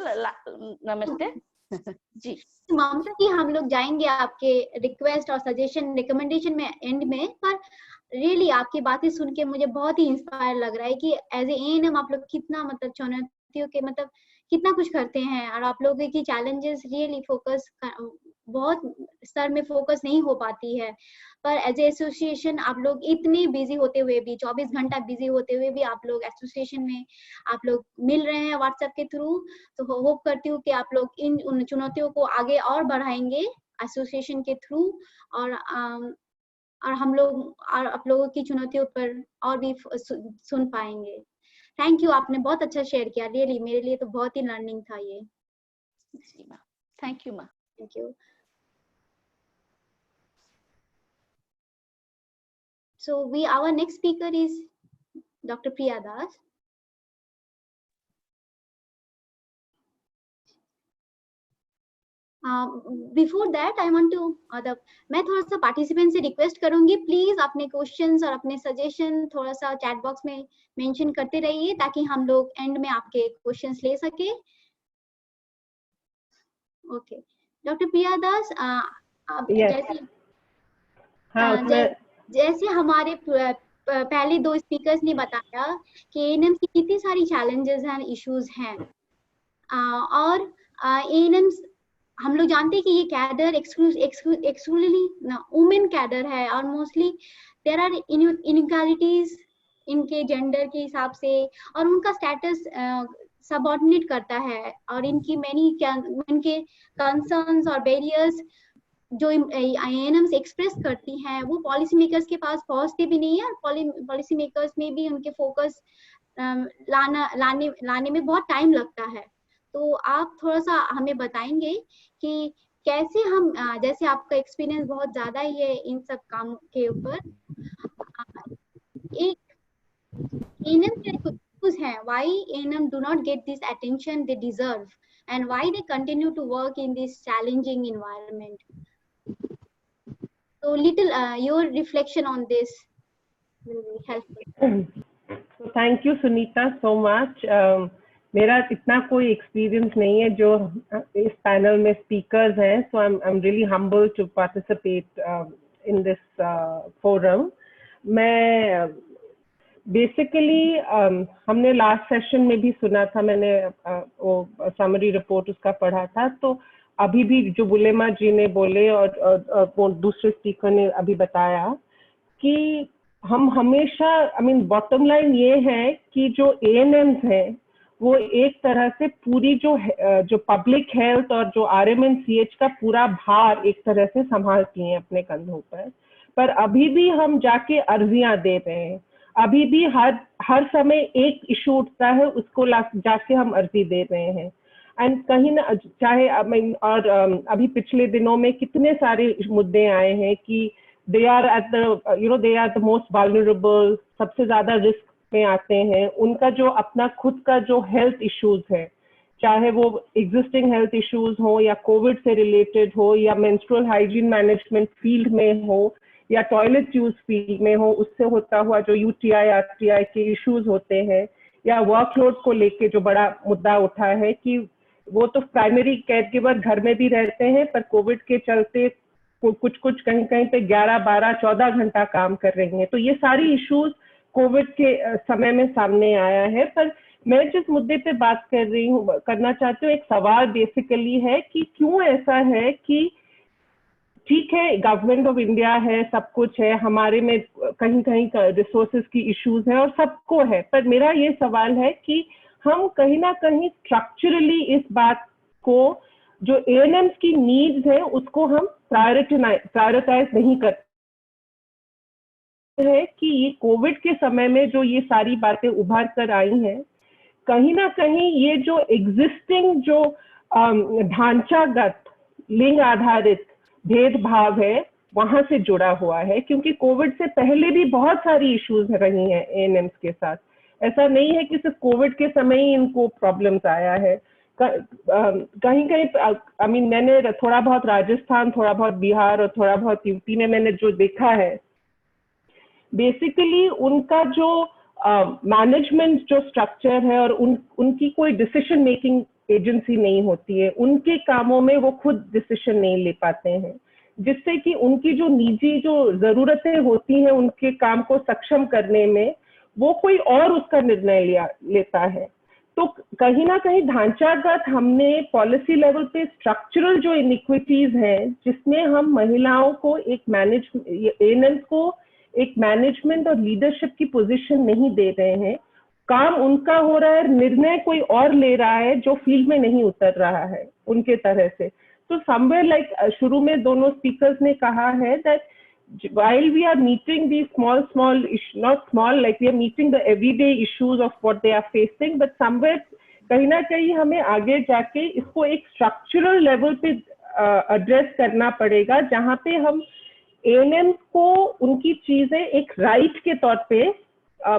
नमस्ते जी ममता जी, हम लोग जाएंगे आपके रिक्वेस्ट और सजेशन रिकमेंडेशन में एंड में, पर रियली आपकी बातें सुन के मुझे बहुत ही इंस्पायर लग रहा है कि एज ए ANM आप लोग कितना मतलब चुनौतियों के मतलब कितना कुछ करते हैं, और आप लोगों की चैलेंजेस रियली फोकस बहुत स्तर में फोकस नहीं हो पाती है, पर एज ए एसोसिएशन आप लोग इतने बिजी होते हुए भी 24 घंटा बिजी होते हुए भी आप लोग एसोसिएशन में आप लोग मिल रहे हैं व्हाट्सएप के थ्रू। तो होप करती हूँ कि आप लोग इन उन चुनौतियों को आगे और बढ़ाएंगे एसोसिएशन के थ्रू, और हम लोग और आप लोगों की चुनौतियों पर और भी सुन पाएंगे। थैंक यू, आपने बहुत अच्छा शेयर किया, रियली मेरे लिए तो बहुत ही लर्निंग था ये। थैंक यू माँ। Thank you. So our next speaker is Dr. Priya Das. Before that, I want to मैं थोड़ा सा पार्टिसिपेंट से रिक्वेस्ट करूंगी, प्लीज अपने क्वेश्चंस और अपने सजेशन थोड़ा सा चैट बॉक्स में मेंशन करते रहिए ताकि हम लोग एंड में आपके क्वेश्चंस ले सके। ओके, डॉक्टर प्रिया दास, जैसे हमारे पहले दो स्पीकर्स ने बताया कि ANM की कितनी सारी चैलेंजेस हैं, इश्यूज हैं, और ANM हम लोग जानते हैं कि ये कैडर एक्सक्लूसिवली वुमेन कैडर है, और मोस्टली देयर आर इनइक्वालिटीज इनके जेंडर के हिसाब से, और उनका स्टेटस सबऑर्डिनेट करता है, और इनकी इनके कंसर्न्स और बैरियर्स जो ANM से एक्सप्रेस करती हैं वो पॉलिसी मेकर्स के पास पहुंचते भी नहीं है, और पॉलिसी मेकर्स में भी उनके फोकस लाने में बहुत टाइम लगता है। तो आप थोड़ा सा हमें बताएंगे कि कैसे हम, जैसे आपका एक्सपीरियंस बहुत ज्यादा ही है इन सब काम के ऊपर, एक ANM के कुछ हैं, why ANM do not get this attention they deserve and why they continue to work in this challenging environment. So little your reflection on this will be helpful. So thank you Sunita so much. मेरा इतना कोई experience नहीं है जो इस panel में speakers हैं, so I'm really humble to participate in this forum. मैं बेसिकली हमने लास्ट सेशन में भी सुना था, मैंने वो समरी रिपोर्ट उसका पढ़ा था, तो अभी भी जो बुलेमा जी ने बोले और वो दूसरे स्पीकर ने अभी बताया कि हम हमेशा बॉटम लाइन ये है कि जो ANMs हैं वो एक तरह से पूरी जो पब्लिक हेल्थ और जो RMNCH का पूरा भार एक तरह से संभालती हैं अपने कंधों पर अभी भी हम जाके अर्जियां दे रहे हैं, अभी भी हर समय एक इशू उठता है, उसको जाके हम अर्जी दे रहे हैं। एंड कहीं ना चाहे और अभी पिछले दिनों में कितने सारे मुद्दे आए हैं कि दे आर द मोस्ट वाल्नरेबल, सबसे ज्यादा रिस्क में आते हैं, उनका जो अपना खुद का जो हेल्थ इश्यूज है, चाहे वो एग्जिस्टिंग हेल्थ इश्यूज हो या कोविड से रिलेटेड हो या मेंस्ट्रुअल हाइजीन मैनेजमेंट फील्ड में हो या टॉयलेट यूज फील्ड में हो, उससे होता हुआ जो UTI RTI के इश्यूज होते हैं, या वर्कलोड को लेके जो बड़ा मुद्दा उठा है कि वो तो प्राइमरी केयर गिवर घर में भी रहते हैं पर कोविड के चलते कुछ कहीं पे 11, 12, 14 घंटा काम कर रही हैं। तो ये सारी इश्यूज कोविड के समय में सामने आया है। पर मैं जिस मुद्दे पे बात करना चाहती हूँ, एक सवाल बेसिकली है कि क्यों ऐसा है कि ठीक है गवर्नमेंट ऑफ इंडिया है, सब कुछ है, हमारे में कहीं रिसोर्सेज की इश्यूज है और सबको है, पर मेरा ये सवाल है कि हम कहीं ना कहीं स्ट्रक्चरली इस बात को जो ANMs की नीड्स है उसको हम प्रायोरिटाइज नहीं करते हैं कि ये कोविड के समय में जो ये सारी बातें उभर कर आई हैं, कहीं ना कहीं ये जो एग्जिस्टिंग जो ढांचागत लिंग आधारित भेदभाव है वहां से जुड़ा हुआ है, क्योंकि कोविड से पहले भी बहुत सारी इश्यूज रही हैं ANMs के साथ। ऐसा नहीं है कि सिर्फ कोविड के समय ही इनको प्रॉब्लम्स आया है। कहीं कहीं मैंने थोड़ा बहुत राजस्थान, थोड़ा बहुत बिहार और थोड़ा बहुत यूपी में मैंने जो देखा है, बेसिकली उनका जो मैनेजमेंट जो स्ट्रक्चर है और उनकी कोई डिसीजन मेकिंग एजेंसी नहीं होती है, उनके कामों में वो खुद डिसीजन नहीं ले पाते हैं, जिससे कि उनकी जो निजी जो जरूरतें होती हैं उनके काम को सक्षम करने में, वो कोई और उसका निर्णय लेता है। तो कहीं ना कहीं ढांचागत हमने पॉलिसी लेवल पे स्ट्रक्चरल जो इनइक्विटीज हैं, जिसमें हम महिलाओं को ANMs को एक मैनेजमेंट और लीडरशिप की पोजीशन नहीं दे रहे हैं, काम उनका हो रहा है, निर्णय कोई और ले रहा है जो फील्ड में नहीं उतर रहा है उनके तरह से। तो समवेयर लाइक शुरू में दोनों स्पीकर्स ने कहा है that while we are meeting these small not small, like we are meeting the everyday issues of what they are facing, but somewhere कहीं ना कहीं हमें आगे जाके इसको एक स्ट्रक्चरल लेवल पे एड्रेस करना पड़ेगा, जहाँ पे हम ANMs को उनकी चीजें एक राइट के तौर पे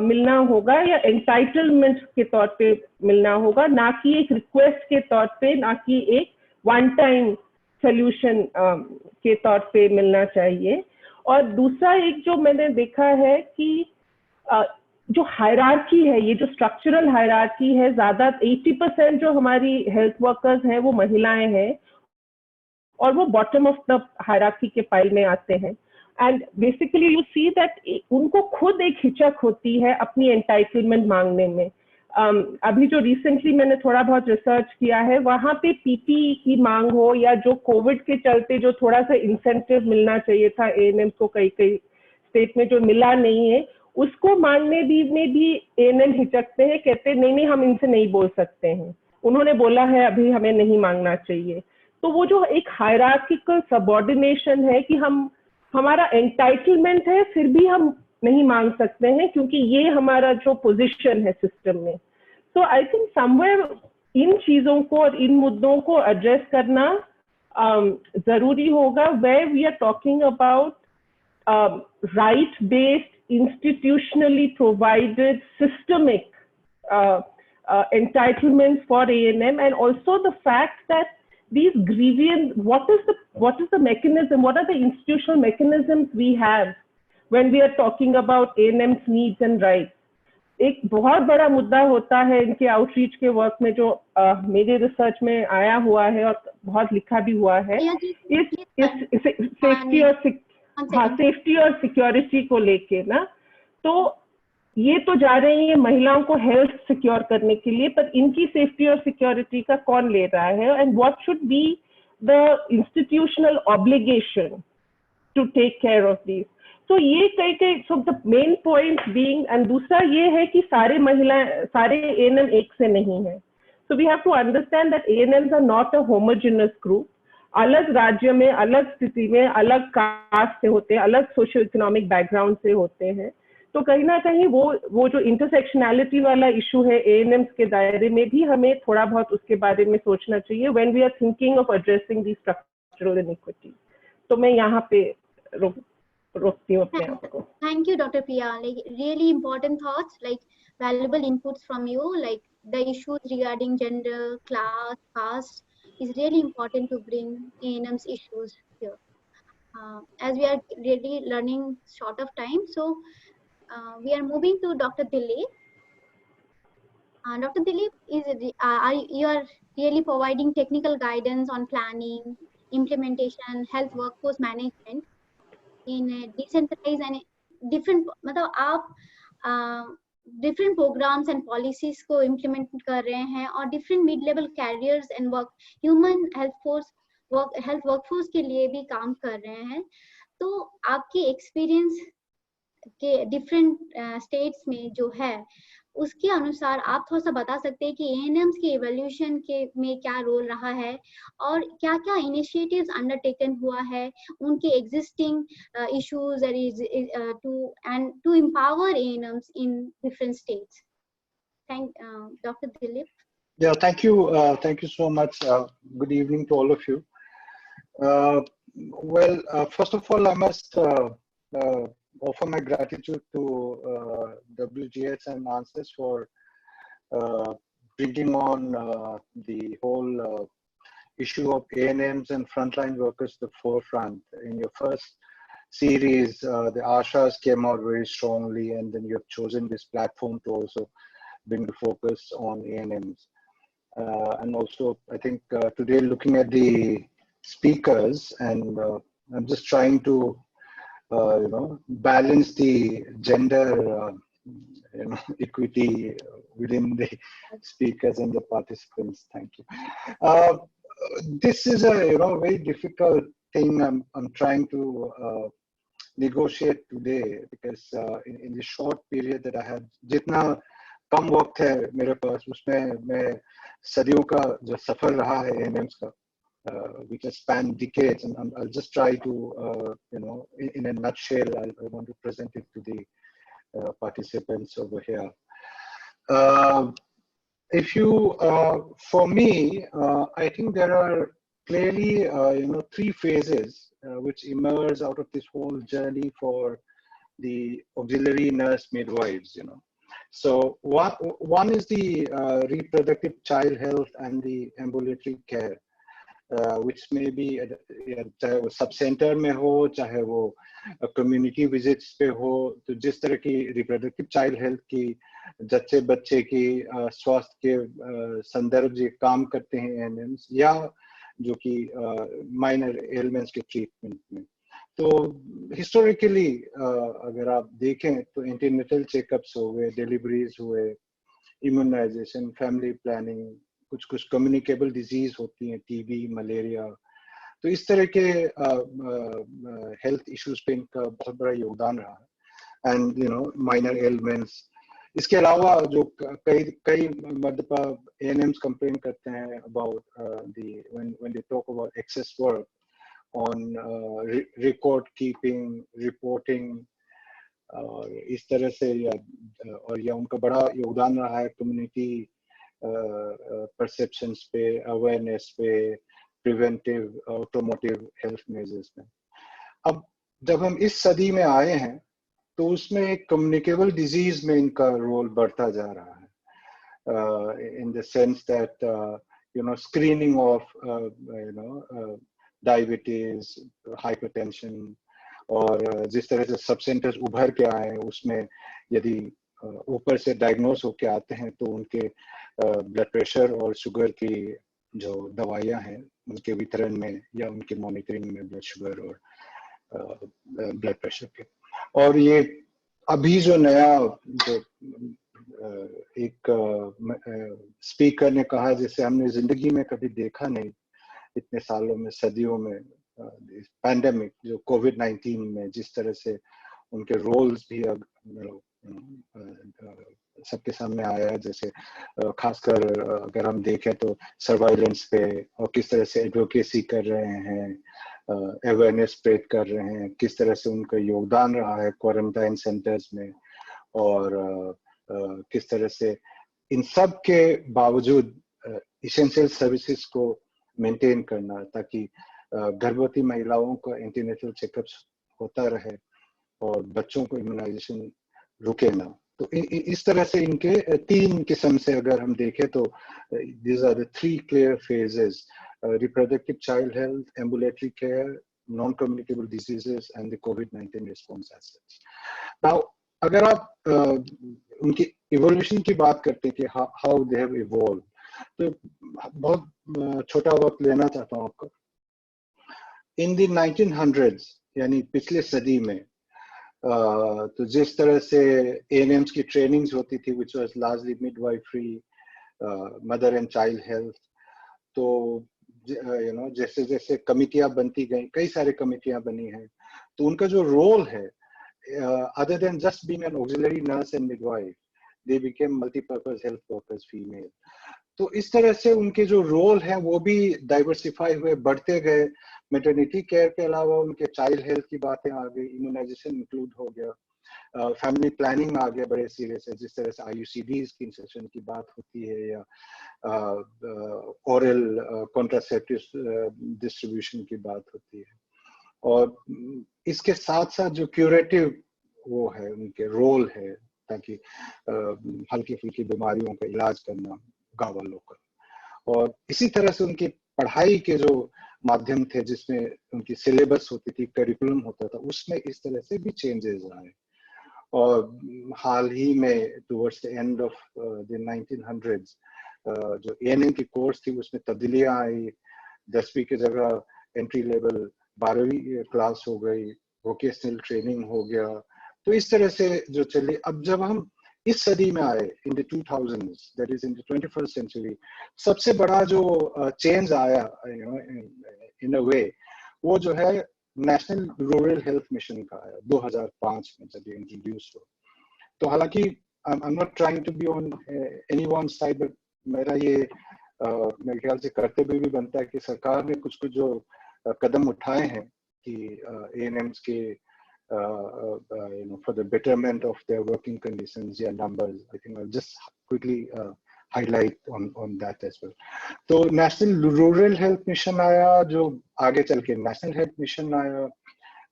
मिलना होगा या एंटाइटलमेंट के तौर पे मिलना होगा, ना कि एक रिक्वेस्ट के तौर पे, ना कि एक वन टाइम सोल्यूशन के तौर पे मिलना चाहिए। और दूसरा एक जो मैंने देखा है कि जो हायरार्की है, ये जो स्ट्रक्चरल हायरार्की है, ज्यादा 80% जो हमारी हेल्थ वर्कर्स हैं वो महिलाएं हैं और वो बॉटम ऑफ द हायरार्की के पाइल में आते हैं। And basically you see that उनको खुद एक हिचक होती है अपनी एंटाइटलमेंट मांगने में। अभी जो रिसेंटली मैंने थोड़ा बहुत रिसर्च किया है, वहाँ पे PPE की मांग हो या जो कोविड के चलते जो थोड़ा सा इंसेंटिव मिलना चाहिए था ANMs को कई स्टेट में जो मिला नहीं है, उसको मांगने में भी ANM हिचकते हैं, कहते हैं नहीं हम इनसे नहीं बोल सकते हैं, उन्होंने बोला है अभी हमें नहीं मांगना चाहिए। तो वो जो एक हायरार्किकल सबऑर्डिनेशन है कि हमारा एंटाइटलमेंट है फिर भी हम नहीं मांग सकते हैं क्योंकि ये हमारा जो पोजीशन है सिस्टम में। तो आई थिंक समवेयर इन चीजों को और इन मुद्दों को एड्रेस करना जरूरी होगा, where we are talking about right based institutionally provided systemic entitlements for ANM, and also the fact that these grievance, what is the mechanism, what are the institutional mechanisms we have when we are talking about ANM's needs and rights. एक बहुत बड़ा मुद्दा होता है इनके outreach के work में, जो मेरे रिसर्च में आया हुआ है और बहुत लिखा भी हुआ है, इस सेफ्टी और सिक्योरिटी को लेके ना। तो ये तो जा रही है महिलाओं को हेल्थ सिक्योर करने के लिए, पर इनकी सेफ्टी और सिक्योरिटी का कौन ले रहा है, and what should be the institutional obligation to take care of this. तो ये कई so the main point being, and दूसरा ये है कि सारे ANM एक से नहीं है। So we have to understand that ANMs are not a homogenous group. अलग राज्य में, अलग स्थिति में, अलग कास्ट से होते हैं, अलग सोशल इकोनॉमिक बैकग्राउंड से होते हैं। तो कहीं ना कहीं वो जो इंटरसेक्शनैलिटी वाला इशू है ANMs के दायरे में भी हमें थोड़ा बहुत उसके बारे में सोचना चाहिए when we are thinking of addressing the structural inequity. तो मैं यहाँ पे रोकती हूँ अपने आप को। Thank you, Dr. Priya. Like really important thoughts, like valuable inputs from you. Like the issues regarding gender, class, caste is really important to bring ANM's issues here. As we are really learning short of time, so we are moving to Dr. Dilip. Dr. Dilip, you are really providing technical guidance on planning, implementation, health workforce management in a decentralized and different, मतलब आप different programs and policies को implement कर रहे हैं और different mid-level careers and human health workforce के लिए भी काम कर रहे हैं। तो आपकी experience के different states में जो है उसके अनुसार आप थोड़ा सा बता सकते हैं कि एएनएम्स के इवोल्यूशन के में क्या रोल रहा है और क्या क्या इनिशिएटिव्स अंडरटेकन हुआ है उनके existing issues to empower ANMs in different states. Dr. Dilip. Yeah, thank you so much. Good evening to all of you. First of all, I must offer my gratitude to WGH and ANSYS for bringing on the whole issue of ANMs and frontline workers to the forefront. In your first series, the ASHAs came out very strongly, and then you have chosen this platform to also bring the focus on ANMs. And also, I think today looking at the speakers, and I'm just trying to, balance the gender, equity within the speakers and the participants. Thank you. This is a very difficult thing I'm trying to negotiate today, because in the short period that I had, जितना कम वक्त है मेरे पास, उसमें मैं सदियों का जो सफर रहा है ANMs का, which has spanned decades, and I'll just try to, in a nutshell, I want to present it to the participants over here. For me, I think there are clearly, three phases which emerge out of this whole journey for the auxiliary nurse midwives, So one is the reproductive child health and the ambulatory care, which may be चाहे वो sub centre में हो, चाहे वो community visits पे हो, तो जिस तरह की रिप्रोडक्टिव चाइल्ड हेल्थ की, जच्चे बच्चे की स्वास्थ्य के संदर्भ से काम करते हैं ANMs, या जो कि माइनर एलिमेंट्स के ट्रीटमेंट में. तो हिस्टोरिकली अगर आप देखें तो एंटीनेटल चेकअप्स हो गए, डिलीवरीज हुए, इम्यूनाइजेशन, फैमिली प्लानिंग, कुछ कम्युनिकेबल डिजीज होती हैं, टीबी, मलेरिया, तो इस तरह के हेल्थ इश्यूज पे इनका बहुत बड़ा योगदान रहा है. एंड माइनर एलिमेंट्स, इसके अलावा जो कई मर्दपा ANMs कंप्लेन करते हैं about when they talk about excess work on record keeping, reporting, और इस तरह से या उनका बड़ा योगदान रहा है कम्युनिटी परसेप्शंस पे, अवेयरनेस पे, प्रिवेंटिव और प्रोमोटिव हेल्थ मेजर्स में. अब जब हम इस सदी में आए हैं तो उसमें एक कम्युनिकेबल डिजीज में इनका रोल बढ़ता जा रहा है, in the sense that screening of diabetes, hypertension, और जिस तरह से सब सेंटर्स उभर के आए हैं उसमें यदि ऊपर से डायग्नोस होके आते हैं तो उनके ब्लड प्रेशर और शुगर की जो दवाइयां हैं उनके वितरण में या उनके मॉनिटरिंग में ब्लड शुगर और ब्लड प्रेशर के. और ये अभी जो नया जो एक स्पीकर ने कहा, जैसे हमने जिंदगी में कभी देखा नहीं इतने सालों में, सदियों में, पैंडेमिक जो कोविड-19 में जिस तरह से उनके रोल्स भी सबके सामने आया है, जैसे खासकर अगर हम देखें तो सर्वाइलेंस पे, और किस तरह से एडवोकेसी कर रहे हैं, अवेयरनेस स्प्रेड कर रहे हैं, किस तरह से उनका योगदान रहा है क्वारंटाइन सेंटर्स में, और किस तरह से इन सब के बावजूद इसेंशियल सर्विसेज को मेंटेन करना, ताकि गर्भवती महिलाओं का एंटीनेटल चेकअप्स होता रहे और बच्चों को इम्यूनाइजेशन रुके ना. तो इस तरह से इनके तीन किस्म से अगर हम देखें तो these are the three clear phases: reproductive child health, ambulatory care, non-communicable diseases, and the COVID-19 response as such. Now, अगर आप उनकी evolution की बात करते हैं कि how they have evolved, तो बहुत छोटा वक्त लेना चाहता हूँ आपको. In the 1900s, यानी पिछले सदी में, तो जिस तरह से ANMs की ट्रेनिंग्स होती थी, which was largely midwifery, mother and child health, तो जैसे जैसे कमिटियां बनती गई, कई सारे कमिटियां बनी हैं, तो उनका जो रोल है, other than just being an auxiliary nurse and midwife, they became multi-purpose health workers female. तो इस तरह से उनके जो रोल हैं वो भी डाइवर्सिफाई हुए, बढ़ते गए। मैटरनिटी केयर के अलावा उनके चाइल्ड हेल्थ की बातें आ गई, इम्यूनाइजेशन इंक्लूड हो गया, फैमिली प्लानिंग आ गया बड़े सीरियस है, जिस तरह से IUCDs की इंसेशन की बात होती है, या ओरल कॉन्ट्रासेप्टिव डिस्ट्रीब्यूशन की बात होती है। और इसके साथ साथ जो क्यूरेटिव वो है, उनके रोल है, ताकि हल्की फुल्की बीमारियों का इलाज करना गाँव वालों का। और इसी तरह से उनकी पढ़ाई के जो माध्यम थे, जिसमें उनकी सिलेबस होती थी, करिकुलम होता था, उसमें इस तरह से भी चेंजेस आए। और हाल ही में towards the end of the 1900s जो ANM की कोर्स थी उसमें तब्दीलियां आई। 10वीं की जगह एंट्री लेवल 12वीं क्लास हो गई, वोकेशनल ट्रेनिंग हो गया। तो इस तरह से जो चली, अब जब हम इस सदी में आए, in the 2000s, that is in the 21st century, सबसे बड़ा जो चेंज आया इन अ वे, वो जो है नेशनल रूरल हेल्थ मिशन का आया 2005 में जब ये इंट्रोड्यूस हो। तो हालांकि I am not trying to be on anyone side, but मेरा ये मेरे ख्याल से कर्तव्य भी बनता है कि सरकार ने कुछ कुछ जो कदम उठाए हैं कि ANMs के for the betterment of their working conditions या numbers, I think I'll just quickly highlight on that as well. तो नेशनल रूरल हेल्थ मिशन आया, जो आगे चल के नेशनल हेल्थ मिशन आया,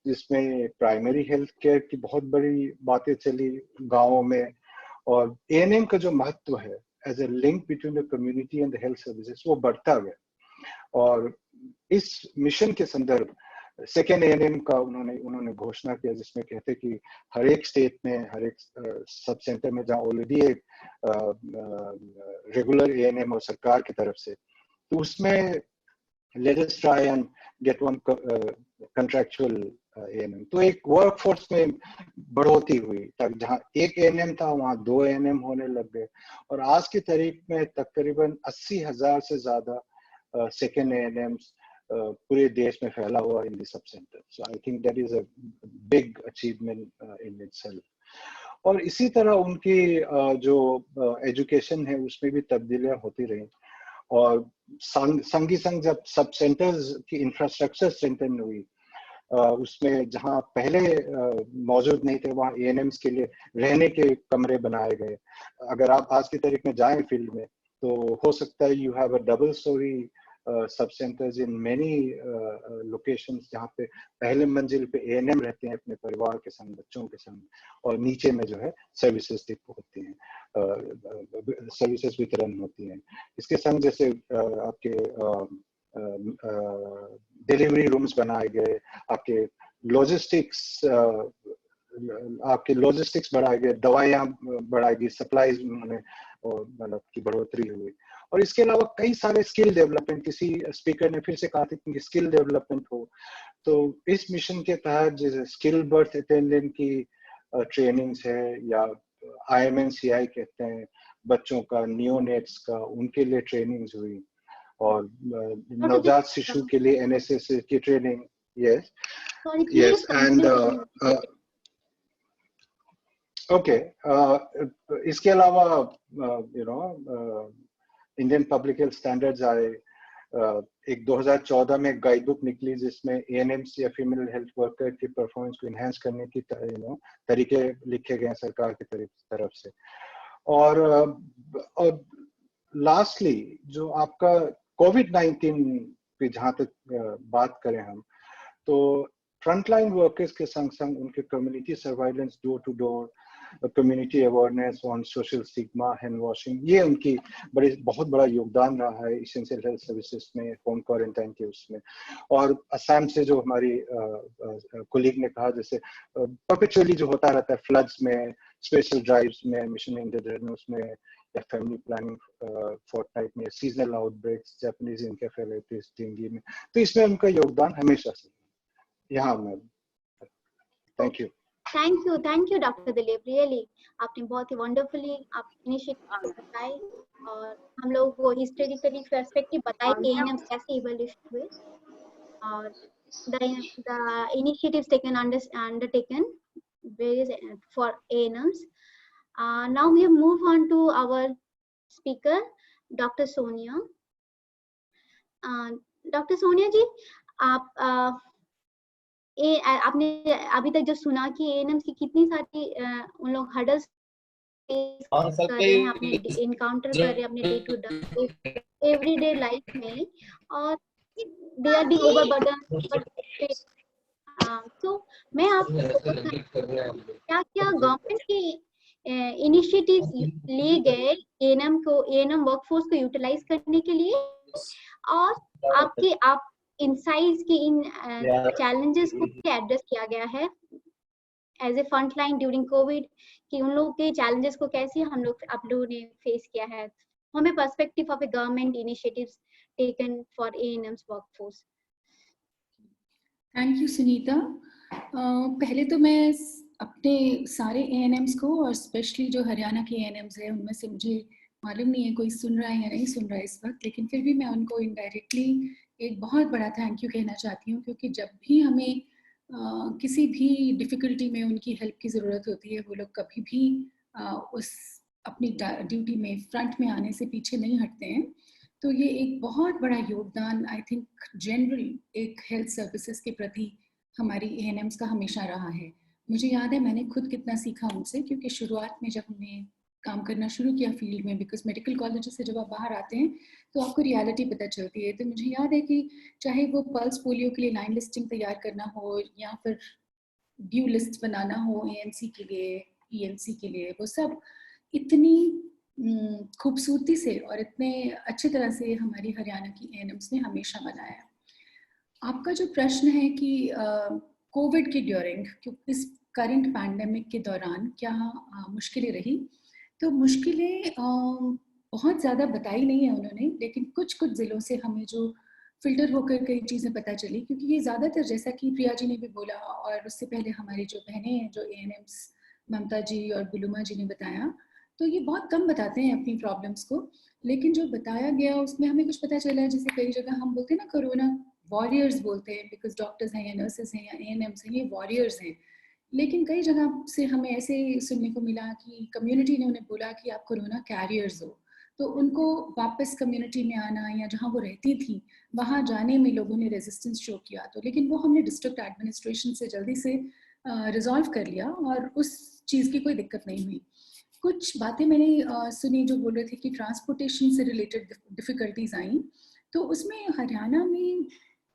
जिसमें प्राइमरी हेल्थ केयर की बहुत बड़ी बातें चली गाँवों में। और ANM का जो महत्व है as a link between the community and the health services, वो बढ़ता गया। और इस मिशन के संदर्भ सेकेंड ANM का उन्होंने घोषणा किया, जिसमें कहते कि हर एक स्टेट में, हर एक सब सेंटर में जहाँ ऑलरेडी एक रेगुलर ANM और सरकार की तरफ से, तो उसमें let us try and get one contractual ANM। तो एक वर्क फोर्स में बढ़ोतरी हुई, तक जहाँ एक ANM था वहाँ 2 ANM होने लग गए। और आज की तारीख में तकरीबन 80,000 से ज्यादा सेकेंड ANMs पूरे देश में फैला हुआ in the sub centre. So I think that is a big achievement in itself. और इसी तरह उनकी जो एजुकेशन है उसमें भी तब्दीलियां होती रही। और संगी संग जब सब सेंटर्स की इंफ्रास्ट्रक्चर स्ट्रेंथन हुई, उसमें जहां पहले मौजूद नहीं थे वहां ANMs के लिए रहने के कमरे बनाए गए। अगर आप आज की तारीख में जाएं फील्ड में, तो हो सकता है you have a double storey सब सेंटर्स इन मेनी लोकेशंस, जहाँ पे पहले मंजिल पे ANM रहते हैं अपने परिवार के संग, बच्चों के संग, और नीचे में जो है सर्विसेज होती हैं, सर्विसेज वितरण होती हैं। इसके संग जैसे आपके डिलीवरी रूम्स बनाए गए, आपके लॉजिस्टिक्स बढ़ाए गए, दवाइयाँ बढ़ाई गई, सप्लाईज उन्होंने मतलब की बढ़ोतरी हुई। और इसके अलावा कई सारे स्किल डेवलपमेंट, किसी स्पीकर ने फिर से कहा था कि स्किल डेवलपमेंट हो, तो इस मिशन के तहत जैसे स्किल बर्थ अटेंडेंट की ट्रेनिंग्स है, या IMNCI कहते हैं बच्चों का, नियोनेट्स का, उनके लिए ट्रेनिंग्स हुई। और नवजात शिशु के लिए NSS की training. Yes yes and okay. इसके अलावा इंडियन पब्लिक हेल्थ स्टैंडर्ड्स आए। एक 2014 में गाइड बुक निकली जिसमें ANMs या फीमेल हेल्थ वर्कर की परफॉर्मेंस को इनहेंस करने की तरीके लिखे गए सरकार की तरफ से। और लास्टली जो आपका COVID-19 पे जहाँ तक बात करें हम, तो फ्रंटलाइन वर्कर्स के संग संग उनके community surveillance, door to door community awareness on social stigma, hand washing, ये उनकी बहुत बड़ा योगदान रहा है इसेंशियल हेल्थ सर्विसेज में, होम क्वारंटाइन के उसमें। और असम से जो हमारी कोलीग ने कहा, जैसे परपेचुअली जो होता रहता है फ्लड्स में, स्पेशल ड्राइव्स में, मिशन इंद्रधनुष में, या फैमिली प्लानिंग फोर्टनाइट में, सीजनल आउटब्रेक्स, जापानीज एन्केफेलाइटिस, डेंगू में, तो इसमें उनका योगदान हमेशा से यहाँ में। Thank you. Thank you doctor Dilip, really आपने बहुत ही वंडरफुली आप इनिशिएटिव बताए और हम लोगों को हिस्टोरिकली पर्सपेक्टिव बताए कि ANM कैसे इवोल्यूशन हुए और the initiatives taken undertaken various for ANMs Now we move on to our speaker, Dr. Sonia. Doctor Sonia ji, आप आपने अभी तक जो सुना कि एएनएम की कितनी सारी उन लोग हर्डल्स कर रहे हैं, अपने इनकाउंटर कर रहे हैं अपने day to day everyday life में, और दे आर बीइंग ओवरबर्डन। तो मैं आपको क्या क्या गवर्नमेंट के इनिशिएटिव्स लिए गए एएनएम वर्कफोर्स को यूटिलाइज करने के लिए, और आप इनसाइट्स की इन चैलेंजेस को कैसे एड्रेस किया गया है as a front line during COVID, कि उन लोगों के चैलेंजेस को कैसे आप लोगों ने फेस किया है from a perspective of a government initiatives taken for ANM's workforce. Thank you Sunita. पहले तो मैं अपने सारे ANMs को, और स्पेशली जो हरियाणा के ANMs हैं, उनमें से मुझे मालूम नहीं है कोई सुन रहा है या नहीं सुन रहा है इस वक्त, लेकिन फिर भी मैं उनको इनडायरेक्टली एक बहुत बड़ा थैंक यू कहना चाहती हूँ, क्योंकि जब भी हमें किसी भी डिफ़िकल्टी में उनकी हेल्प की ज़रूरत होती है, वो लोग कभी भी उस अपनी ड्यूटी में फ्रंट में आने से पीछे नहीं हटते हैं। तो ये एक बहुत बड़ा योगदान आई थिंक जनरल एक हेल्थ सर्विसेज के प्रति हमारी ANMs का हमेशा रहा है। मुझे याद है मैंने खुद कितना सीखा उनसे, क्योंकि शुरुआत में जब हमने काम करना शुरू किया फील्ड में, बिकॉज मेडिकल कॉलेज से जब आप बाहर आते हैं तो आपको रियलिटी पता चलती है। तो मुझे याद है कि चाहे वो पल्स पोलियो के लिए लाइन लिस्टिंग तैयार करना हो, या फिर ड्यू लिस्ट बनाना हो ANC के लिए, PNC के लिए, वो सब इतनी खूबसूरती से और इतने अच्छी तरह से हमारी हरियाणा की ANMs ने हमेशा बनाया। आपका जो प्रश्न है कि कोविड के ड्यूरिंग, इस करंट पैंडेमिक के दौरान क्या मुश्किलें रही, तो मुश्किलें बहुत ज़्यादा बताई नहीं है उन्होंने, लेकिन कुछ ज़िलों से हमें जो फिल्टर होकर कई चीज़ें पता चली, क्योंकि ये ज़्यादातर, जैसा कि प्रिया जी ने भी बोला और उससे पहले हमारी जो बहनें हैं जो ANMs ममता जी और बुलुमा जी ने बताया, तो ये बहुत कम बताते हैं अपनी प्रॉब्लम्स को, लेकिन जो बताया गया उसमें हमें कुछ पता चला है। जैसे कई जगह हम बोलते हैं ना कोरोना वॉरियर्स बोलते हैं, बिकॉज डॉक्टर्स हैं या नर्सेज हैं या ANMs हैं, ये वॉरियर्स हैं, लेकिन कई जगह से हमें ऐसे सुनने को मिला कि कम्युनिटी ने उन्हें बोला कि आप कोरोना कैरियर्स हो, तो उनको वापस कम्युनिटी में आना या जहाँ वो रहती थी वहाँ जाने में लोगों ने रेजिस्टेंस शो किया। तो लेकिन वो हमने डिस्ट्रिक्ट एडमिनिस्ट्रेशन से जल्दी से रिजॉल्व कर लिया और उस चीज़ की कोई दिक्कत नहीं हुई। कुछ बातें मैंने सुनी जो बोल रहे थे कि ट्रांसपोर्टेशन से रिलेटेड डिफ़िकल्टीज आई, तो उसमें हरियाणा में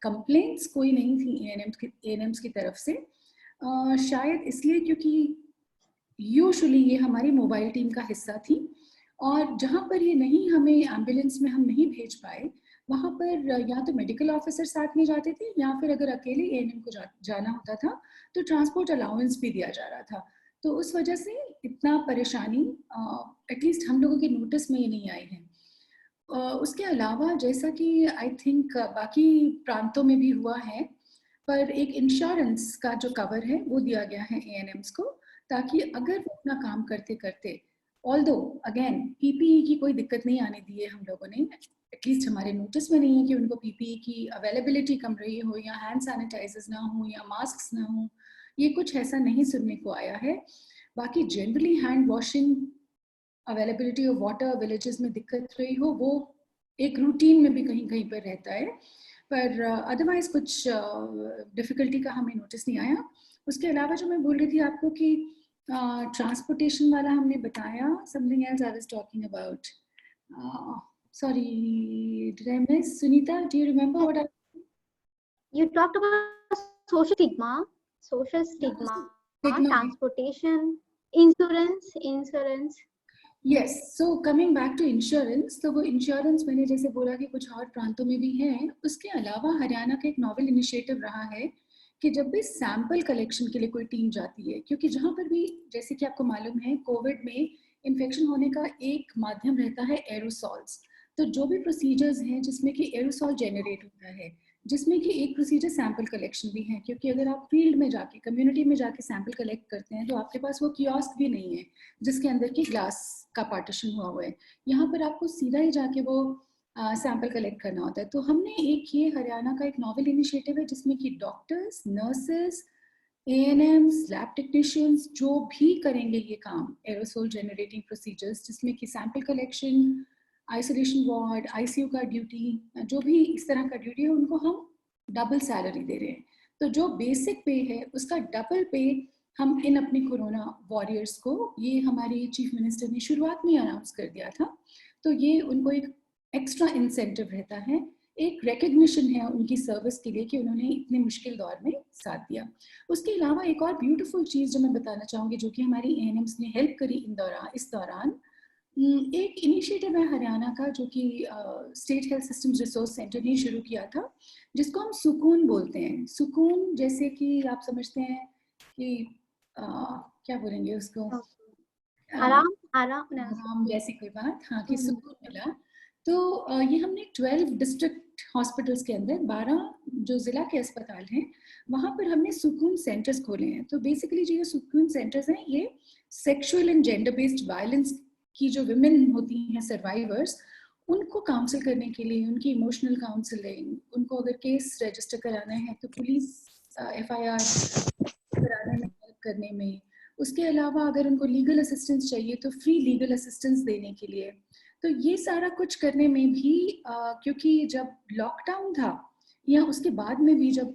कंप्लेंट्स कोई नहीं थी ANMs की तरफ से, शायद इसलिए क्योंकि यूजुअली ये हमारी मोबाइल टीम का हिस्सा थी, और जहाँ पर ये नहीं, हमें एम्बुलेंस में हम नहीं भेज पाए, वहाँ पर या तो मेडिकल ऑफिसर साथ में जाते थे, या फिर अगर अकेले ANM को जाना होता था तो ट्रांसपोर्ट अलाउंस भी दिया जा रहा था। तो उस वजह से इतना परेशानी एटलीस्ट हम लोगों के नोटिस में ये नहीं आई है। उसके अलावा जैसा कि आई थिंक बाकी प्रांतों में भी हुआ है, पर एक इंश्योरेंस का जो कवर है वो दिया गया है ANMs को, ताकि अगर वो अपना काम करते करते, ऑल्दो अगेन PPE की कोई दिक्कत नहीं आने दी है हम लोगों ने, एटलीस्ट हमारे नोटिस में नहीं है कि उनको PPE की अवेलेबिलिटी कम रही हो, या हैंड सैनिटाइजर्स ना हो, या मास्क ना हो, ये कुछ ऐसा नहीं सुनने को आया है। बाकी generally hand washing, availability of water villages में दिक्कत रही हो, वो एक रूटीन में भी कहीं कहीं पर रहता है, पर अदरवाइज कुछ डिफ़िकल्टी का हमें नोटिस नहीं आया। उसके अलावा जो मैं बोल रही थी आपको कि ट्रांसपोर्टेशन वाला हमने बताया, something else I was talking about, sorry, did I miss? Sunita, do you remember what You talked about social stigma, transportation, insurance. Yes, so coming back to insurance, तो वो इंश्योरेंस मैंने जैसे बोला कि कुछ और प्रांतों में भी है। उसके अलावा हरियाणा का एक नॉवल इनिशिएटिव रहा है कि जब भी सैंपल कलेक्शन के लिए कोई टीम जाती है, क्योंकि जहाँ पर भी, जैसे कि आपको मालूम है, कोविड में इन्फेक्शन होने का एक माध्यम रहता है एरोसॉल्स। तो जो भी प्रोसीजर्स हैं जिसमें कि एरोसॉल जेनरेट होता है, जिसमें कि एक प्रोसीजर सैंपल कलेक्शन भी है, क्योंकि अगर आप फील्ड में जाके, कम्युनिटी में जाके सैंपल कलेक्ट करते हैं तो आपके पास वो कियोस्क भी नहीं है जिसके अंदर की ग्लास का पार्टीशन हुआ है। यहाँ पर आपको सीधा ही जाके वो सैंपल कलेक्ट करना होता है। तो हमने एक ये हरियाणा का एक नॉवल इनिशिएटिव है जिसमें कि doctors, nurses, ANMs, lab technicians जो भी करेंगे ये काम, एरोसोल जनरेटिंग प्रोसीजर्स, जिसमें कि sample collection, isolation ward, ICU का ड्यूटी, जो भी इस तरह का ड्यूटी है, उनको हम डबल सैलरी दे रहे हैं। तो जो बेसिक पे है उसका डबल पे हम इन अपने कोरोना वॉरियर्स को, ये हमारे चीफ मिनिस्टर ने शुरुआत में अनाउंस कर दिया था, तो ये उनको एक एक्स्ट्रा इंसेंटिव रहता है, एक रिकग्निशन है उनकी सर्विस के लिए कि उन्होंने इतने मुश्किल दौर में साथ दिया। उसके अलावा एक और ब्यूटीफुल चीज़ जो मैं बताना चाहूँगी, जो कि हमारी ANMs ने हेल्प करी इस दौरान, एक इनिशिएटिव है हरियाणा का जो कि state health systems resource centre ने शुरू किया था, जिसको हम सुकून बोलते हैं। सुकून जैसे कि आप समझते हैं कि क्या बोलेंगे उसको, आराम आराम आराम जैसी कोई बात, हाँ, कि सुकून मिला। तो ये हमने 12 डिस्ट्रिक्ट हॉस्पिटल्स के अंदर 12 जो जिला के अस्पताल हैं वहाँ पर हमने सुकून सेंटर्स खोले हैं। तो बेसिकली जो ये सुकून सेंटर्स हैं ये sexual and gender based violence की जो विमेन होती हैं सर्वाइवर्स, उनको काउंसिल करने के लिए, उनकी इमोशनल काउंसलिंग, उनको अगर केस रजिस्टर कराना है तो पुलिस FIR कराने में हेल्प करने में, उसके अलावा अगर उनको लीगल असिस्टेंस चाहिए तो फ्री लीगल असिस्टेंस देने के लिए। तो ये सारा कुछ करने में भी क्योंकि जब लॉकडाउन था या उसके बाद में भी जब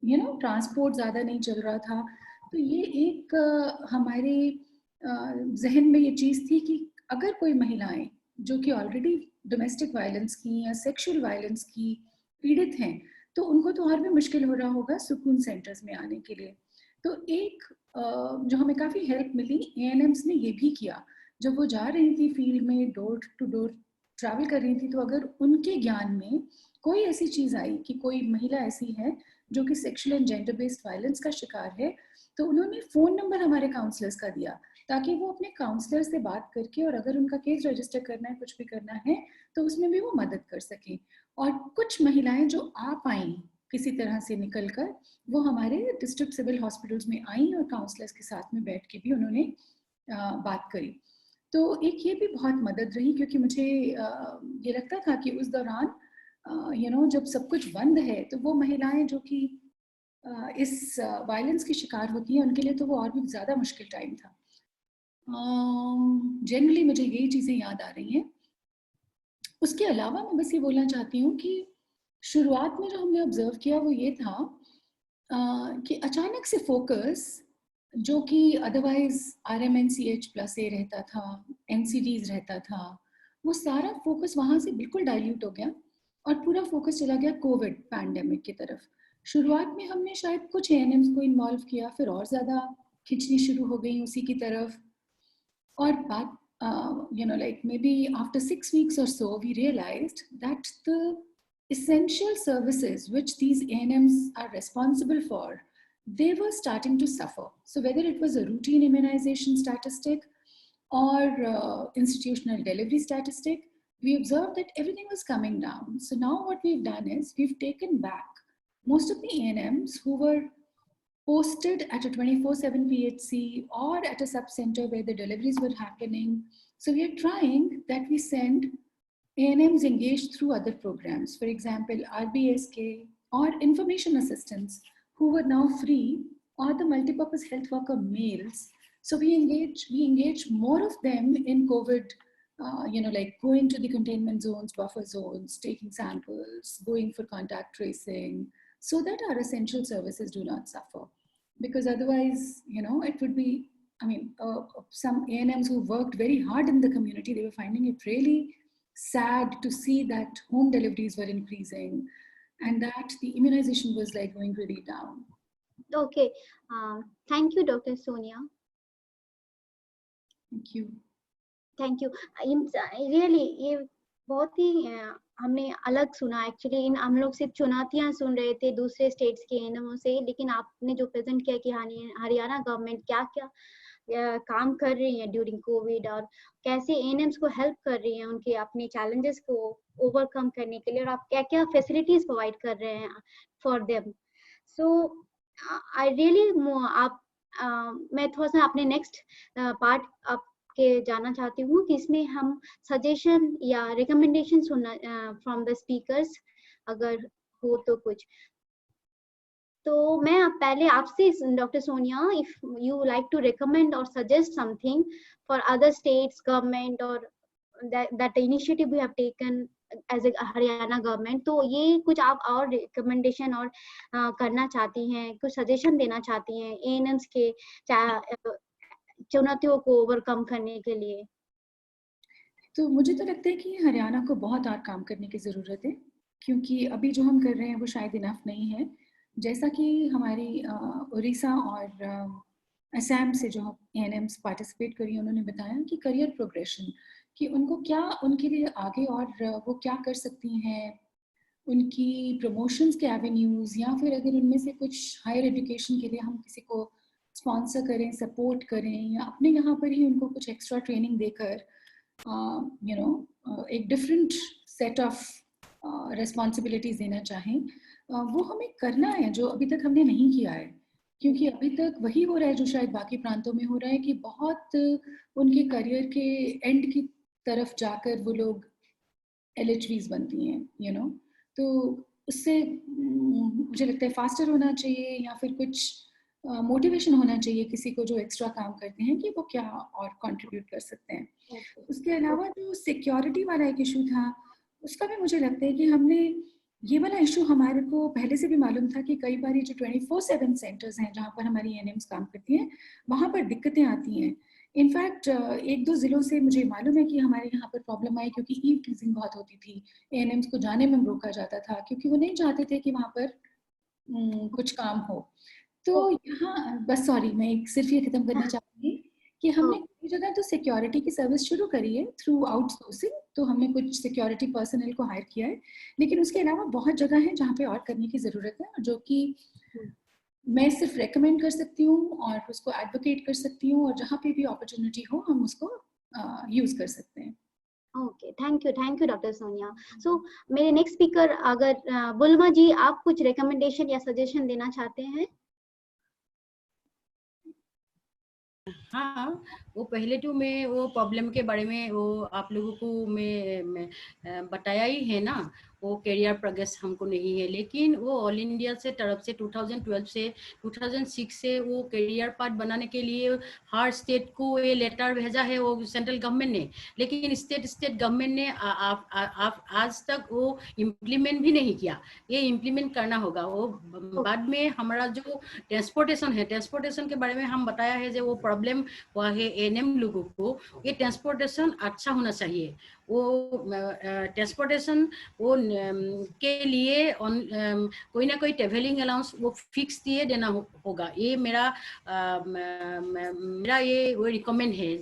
ट्रांसपोर्ट ज़्यादा नहीं चल रहा था, तो ये एक हमारे जहन में ये चीज़ थी कि अगर कोई महिलाएं जो कि ऑलरेडी डोमेस्टिक वायलेंस की या सेक्सुअल वायलेंस की पीड़ित हैं, तो उनको तो और भी मुश्किल हो रहा होगा सुकून सेंटर्स में आने के लिए। तो एक जो हमें काफ़ी हेल्प मिली, ANMs ने ये भी किया, जब वो जा रही थी फील्ड में, डोर टू डोर ट्रैवल कर रही थी, तो अगर उनके ज्ञान में कोई ऐसी चीज़ आई कि कोई महिला ऐसी है जो कि sexual and gender based violence का शिकार है, तो उन्होंने फ़ोन नंबर हमारे काउंसलर्स का दिया ताकि वो अपने काउंसलर से बात करके, और अगर उनका केस रजिस्टर करना है, कुछ भी करना है, तो उसमें भी वो मदद कर सकें। और कुछ महिलाएं जो आ पाई किसी तरह से निकलकर, वो हमारे डिस्ट्रिक्ट सिविल हॉस्पिटल्स में आई और काउंसलर्स के साथ में बैठ के भी उन्होंने बात करी। तो एक ये भी बहुत मदद रही, क्योंकि मुझे ये लगता था कि उस दौरान जब सब कुछ बंद है, तो वो महिलाएं जो कि इस वायलेंस की शिकार होती हैं, उनके लिए तो वो और भी ज़्यादा मुश्किल टाइम था। जनरली मुझे यही चीज़ें याद आ रही हैं। उसके अलावा मैं बस ये बोलना चाहती हूँ कि शुरुआत में जो हमने ऑब्जर्व किया वो ये था कि अचानक से फोकस, जो कि अदरवाइज RMNCH+A रहता था, NCDs रहता था, वो सारा फोकस वहाँ से बिल्कुल डाइल्यूट हो गया और पूरा फोकस चला गया कोविड पैंडेमिक की तरफ। शुरुआत में हमने शायद कुछ ANMs को इन्वॉल्व किया, फिर और ज़्यादा खिंचनी शुरू हो गई उसी की तरफ। और बात like maybe after 6 weeks or so, we realized that the essential services which these ANMs are responsible for, they were starting to suffer. So whether it was a routine immunization statistic or institutional delivery statistic, we observed that everything was coming down. So now what we've done is we've taken back most of the ANMs who were posted at a 24/7 PHC or at a sub-center where the deliveries were happening. So we are trying that we send ANMs engaged through other programs, for example, RBSK or information assistants who were now free, or the multipurpose health worker males. So we engage more of them in COVID, like going to the containment zones, buffer zones, taking samples, going for contact tracing, so that our essential services do not suffer. Because otherwise, it would be, some ANMs who worked very hard in the community, they were finding it really sad to see that home deliveries were increasing and that the immunization was like going really down. Okay, thank you, Dr. Sonia. Thank you. Thank you. Really, ये बहुत ही हमने अलग सुना actually. हम लोग सिर्फ चुनौतियां सुन रहे थे दूसरे स्टेट्स के ANMों से, लेकिन आपने जो प्रेजेंट किया कि हरियाणा गवर्नमेंट क्या क्या काम कर रही है ड्यूरिंग कोविड और कैसे ANMs को हेल्प कर रही हैं उनके अपने चैलेंजेस को ओवरकम करने के लिए, और आप क्या क्या फैसिलिटीज प्रोवाइड कर रहे हैं for them. So I really मैं थोड़ा सा अपने नेक्स्ट पार्ट के जाना चाहती हूँ कि इसमें हम सजेशन या रिकमेंडेशन सुनना फ्रॉम द स्पीकर्स, अगर हो तो कुछ। तो मैं पहले आपसे doctor Sonia, if you like to recommend और suggest something for other states government और that initiative we have taken as a Haryana government, तो ये कुछ आप और रिकमेंडेशन और करना चाहती हैं, कुछ सजेशन देना चाहती हैं एएनएम्स के चुनौतियों को ओवरकम करने के लिए? तो मुझे तो लगता है कि हरियाणा को बहुत और काम करने की ज़रूरत है, क्योंकि अभी जो हम कर रहे हैं वो शायद इनफ नहीं है। जैसा कि हमारी उड़ीसा और असम से जो एएनएम्स पार्टिसिपेट करी, उन्होंने बताया कि करियर प्रोग्रेशन, कि उनको क्या, उनके लिए आगे और वो क्या कर सकती हैं, उनकी प्रमोशंस के एवेन्यूज़, या फिर अगर उनमें से कुछ हायर एजुकेशन के लिए हम किसी को स्पॉन्सर करें, सपोर्ट करें, या अपने यहाँ पर ही उनको कुछ एक्स्ट्रा ट्रेनिंग देकर एक डिफरेंट सेट ऑफ रिस्पॉन्सिबिलिटीज देना चाहें, वो हमें करना है, जो अभी तक हमने नहीं किया है। क्योंकि अभी तक वही हो रहा है जो शायद बाकी प्रांतों में हो रहा है, कि बहुत उनके करियर के एंड की तरफ जाकर वो लोग LHVs बनती हैं, तो उससे मुझे लगता है फास्टर होना चाहिए, या फिर कुछ मोटिवेशन होना चाहिए किसी को जो एक्स्ट्रा काम करते हैं, कि वो क्या और कंट्रीब्यूट कर सकते हैं। उसके अलावा जो सिक्योरिटी वाला एक इशू था, उसका भी मुझे लगता है कि हमने ये वाला इशू, हमारे को पहले से भी मालूम था कि कई बार ये जो 24/7 सेंटर्स हैं जहाँ पर हमारी एएनएम्स काम करती हैं, वहाँ पर दिक्कतें आती हैं। इनफैक्ट 1-2 जिलों से मुझे मालूम है कि हमारे यहाँ पर प्रॉब्लम आई, क्योंकि ईव टीजिंग बहुत होती थी, एएनएम्स को जाने में रोका जाता था, क्योंकि वो नहीं चाहते थे कि वहाँ पर कुछ काम हो। तो यहाँ बस, सॉरी, मैं सिर्फ ये खत्म करना चाहूँगी कि हमने कई जगह तो सिक्योरिटी की सर्विस शुरू करी है थ्रू आउटसोर्सिंग, तो हमने कुछ सिक्योरिटी पर्सनल को हायर किया है, लेकिन उसके अलावा बहुत जगह है जहाँ पे और करने की ज़रूरत है, जो कि मैं सिर्फ रेकमेंड कर सकती हूँ और उसको एडवोकेट कर सकती हूँ, और जहाँ पे भी अपॉर्चुनिटी हो हम उसको यूज़ कर सकते हैं। Okay, thank you doctor Sonia. So मेरे नेक्स्ट स्पीकर, अगर बुलमा जी, आप कुछ रिकमेंडेशन या सजेशन देना चाहते हैं? हाँ, वो पहले तो मैं वो प्रॉब्लम के बारे में वो आप लोगों को मैं बताया ही है ना, वो करियर प्रोग्रेस हमको नहीं है, लेकिन वो ऑल इंडिया से तरफ से 2012 से 2006 से वो करियर पाथ बनाने के लिए हर स्टेट को ये लेटर भेजा है वो सेंट्रल गवर्नमेंट ने, लेकिन स्टेट गवर्नमेंट ने आज तक वो इम्प्लीमेंट भी नहीं किया। ये इम्प्लीमेंट करना होगा। वो बाद में हमारा जो ट्रांसपोर्टेशन के बारे में हम बताया है, जो वो प्रॉब्लम हुआ है एएनएम लोगों को, ये ट्रांसपोर्टेशन अच्छा होना चाहिए। वो ट्रांसपोर्टेशन वो के लिए कोई ना कोई ट्रेवलिंग अलाउंस वो फिक्स दिए देना होगा। ये मेरा ये वो रिकमेंड है।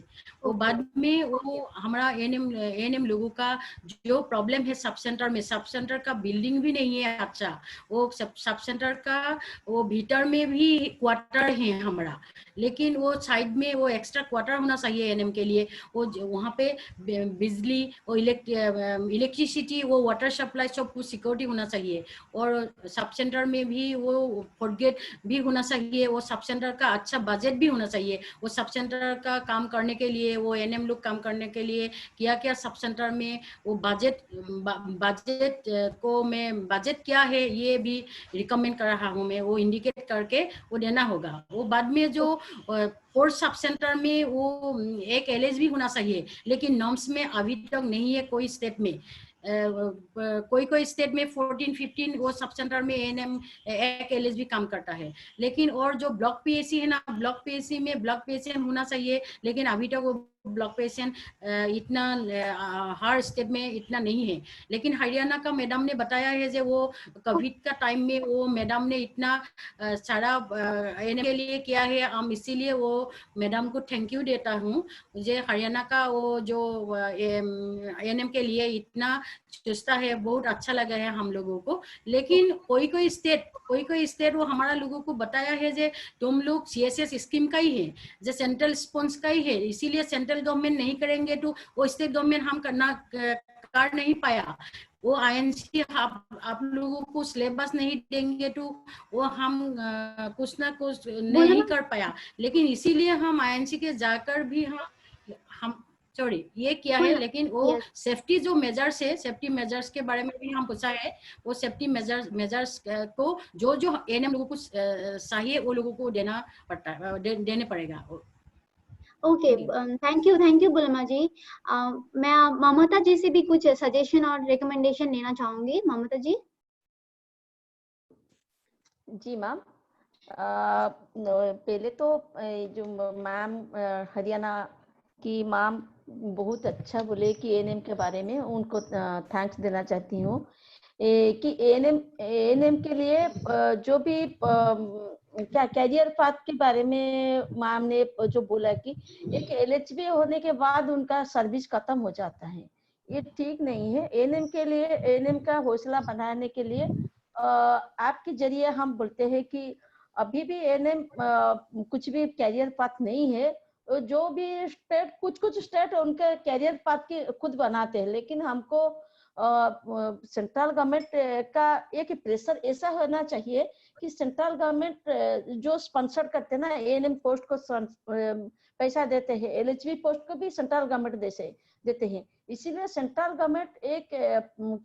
वो बाद में वो हमारा एएनएम लोगों का जो प्रॉब्लम है, सब सेंटर का बिल्डिंग भी नहीं है अच्छा। वो सब सेंटर का वो भीतर में भी क्वार्टर है हमारा, लेकिन वो साइड में वो एक्स्ट्रा क्वार्टर होना चाहिए एएनएम के लिए। वो वहाँ पे बिजली, वो इलेक्ट्रिसिटी, वो वाटर सप्लाई, सब कुछ सिक्योरिटी होना चाहिए। और सब सेंटर में भी वो फोर्थ गेट भी होना चाहिए। वो सब सेंटर का अच्छा बजट भी होना चाहिए। वो सब सेंटर का काम करने के लिए, वो एएनएम लोग काम करने के लिए क्या सब सेंटर में वो बजट को मैं बजट क्या है ये भी रिकमेंड कर रहा हूँ मैं, वो इंडिकेट करके वो देना होगा। वो बाद में जो फोर्थ सब सेंटर में वो एक एलएसबी होना चाहिए, लेकिन नॉर्म्स में अभी तक नहीं है कोई स्टेट में। कोई स्टेट में 14-15 वो सब सेंटर में एएनएम एक एलएसबी काम करता है, लेकिन और जो ब्लॉक पीएससी है ना, ब्लॉक पीएससी में ब्लॉक पीएससी होना चाहिए, लेकिन अभी तक वो ब्लॉक पेशेंट इतना हर स्टेट में इतना नहीं है। लेकिन हरियाणा का मैडम ने बताया है जो वो कोविड का टाइम में वो मैडम ने इतना सारा एएनएम के लिए किया है। हम इसीलिए वो मैडम को थैंक यू देता हूँ। मुझे हरियाणा का वो जो एएनएम के लिए इतना सोचता है, बहुत अच्छा लगा है हम लोगों को। लेकिन कोई स्टेट वो हमारा लोगों को बताया है जो तुम लोग CSS स्कीम का ही है, जो सेंट्रल स्पॉन्स का ही है, इसीलिए सेंट्रल गवर्नमेंट नहीं करेंगे तो वो स्टेट गवर्नमेंट हम कर नहीं पाया। वो INC आप लोगों को सिलेबस नहीं देंगे तो वो हम कुछ ना कुछ नहीं कर पाया। लेकिन इसीलिए हम INC के जाकर भी हम सॉरी ये किया है, लेकिन वो Yes. सेफ्टी जो मेजर्स है, सेफ्टी मेजर्स के बारे में भी हम पूछा है। वो सेफ्टी मेजर्स को जो जो एएनएम लोगों को चाहिए वो लोगों को देना पड़ता है, देने पड़ेगा। ओके, थैंक यू बुलमा जी। मैं ममता जी से भी कुछ सजेशन और रिकमेंडेशन लेना चाहूंगी। ममता जी। जी मैम, पहले तो जो मैम हरियाणा की मैम बहुत अच्छा बोले कि एएनएम के बारे में, उनको थैंक्स देना चाहती हूँ कि एएनएम के लिए जो भी क्या कैरियर पाथ के बारे में मैम ने जो बोला कि एक एलएचबी होने के बाद उनका सर्विस खत्म हो जाता है, ये ठीक नहीं है। एएनएम के लिए, एएनएम का हौसला बढ़ाने के लिए आपके जरिए हम बोलते हैं कि अभी भी एएनएम कुछ भी कैरियर पाथ नहीं है। जो भी स्टेट, कुछ स्टेट उनके कैरियर पाथ की खुद बनाते हैं, लेकिन हमको सेंट्रल गवर्नमेंट का एक प्रेशर ऐसा होना चाहिए कि सेंट्रल गवर्नमेंट जो स्पॉन्सर करते हैं ना एएनएम पोस्ट को पैसा देते हैं, एलएचबी पोस्ट को भी सेंट्रल गवर्नमेंट देते हैं। इसीलिए सेंट्रल गवर्नमेंट एक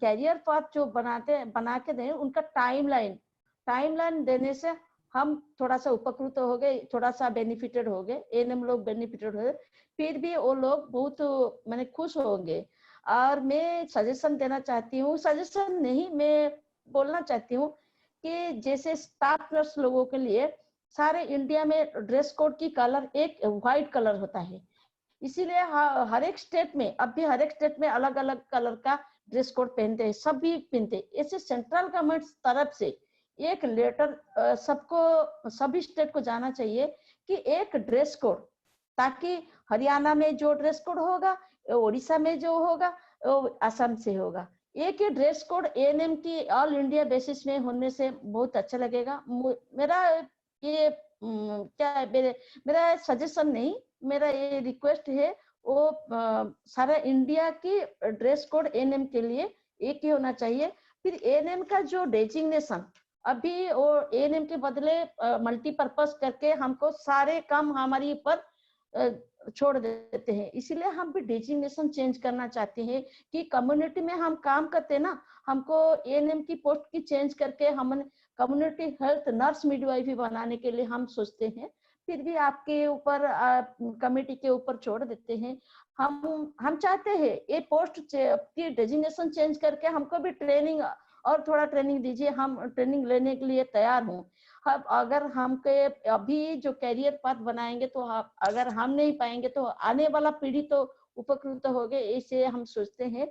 कैरियर पाथ जो बना के दें, उनका टाइमलाइन देने से हम थोड़ा सा उपकृत हो गए, थोड़ा सा बेनिफिटेड हो गए, एएनएम लोग बेनिफिटेड हो गए, फिर भी वो लोग बहुत मैंने खुश होंगे। और मैं सजेशन देना चाहती हूँ, सजेशन नहीं मैं बोलना चाहती हूँ कि जैसे स्टाफ नर्स लोगों के लिए सारे इंडिया में ड्रेस कोड की कलर एक व्हाइट कलर होता है, इसीलिए हर एक स्टेट में, अब भी हर एक स्टेट में अलग अलग कलर का ड्रेस कोड पहनते हैं, सब भी पहनते हैं। ऐसे सेंट्रल गवर्नमेंट तरफ से एक लेटर सबको, सभी स्टेट को जाना चाहिए कि एक ड्रेस कोड, ताकि हरियाणा में जो ड्रेस कोड होगा, उड़ीसा में जो होगा, असम से होगा, एक ही ड्रेस कोड एएनएम की ऑल इंडिया बेसिस में होने से बहुत अच्छा लगेगा। मेरा ये मेरा सजेशन नहीं, मेरा ये रिक्वेस्ट है, वो सारा इंडिया की ड्रेस कोड एएनएम के लिए एक ही होना चाहिए। फिर एएनएम का जो डेजिग्नेशन, अभी वो एएनएम के बदले मल्टीपर्पज करके हमको सारे काम हमारे ऊपर छोड़ देते हैं, इसीलिए हम भी डेजिग्नेशन चेंज करना चाहते हैं कि कम्युनिटी में हम काम करते हैं ना, हमको एएनएम की पोस्ट की चेंज करके हम कम्युनिटी हेल्थ नर्स मिडवाइफरी बनाने के लिए हम सोचते हैं। फिर भी आपके ऊपर, कमेटी के ऊपर छोड़ देते हैं। हम चाहते हैं ये पोस्ट की डेजिग्नेशन चेंज करके हमको भी ट्रेनिंग और थोड़ा ट्रेनिंग दीजिए, हम ट्रेनिंग लेने के लिए तैयार हूँ। अगर हमके अभी जो कैरियर पाथ बनाएंगे तो अगर हम नहीं पाएंगे तो आने वाला पीढ़ी तो उपकृत हो गए, इसे हम सोचते हैं।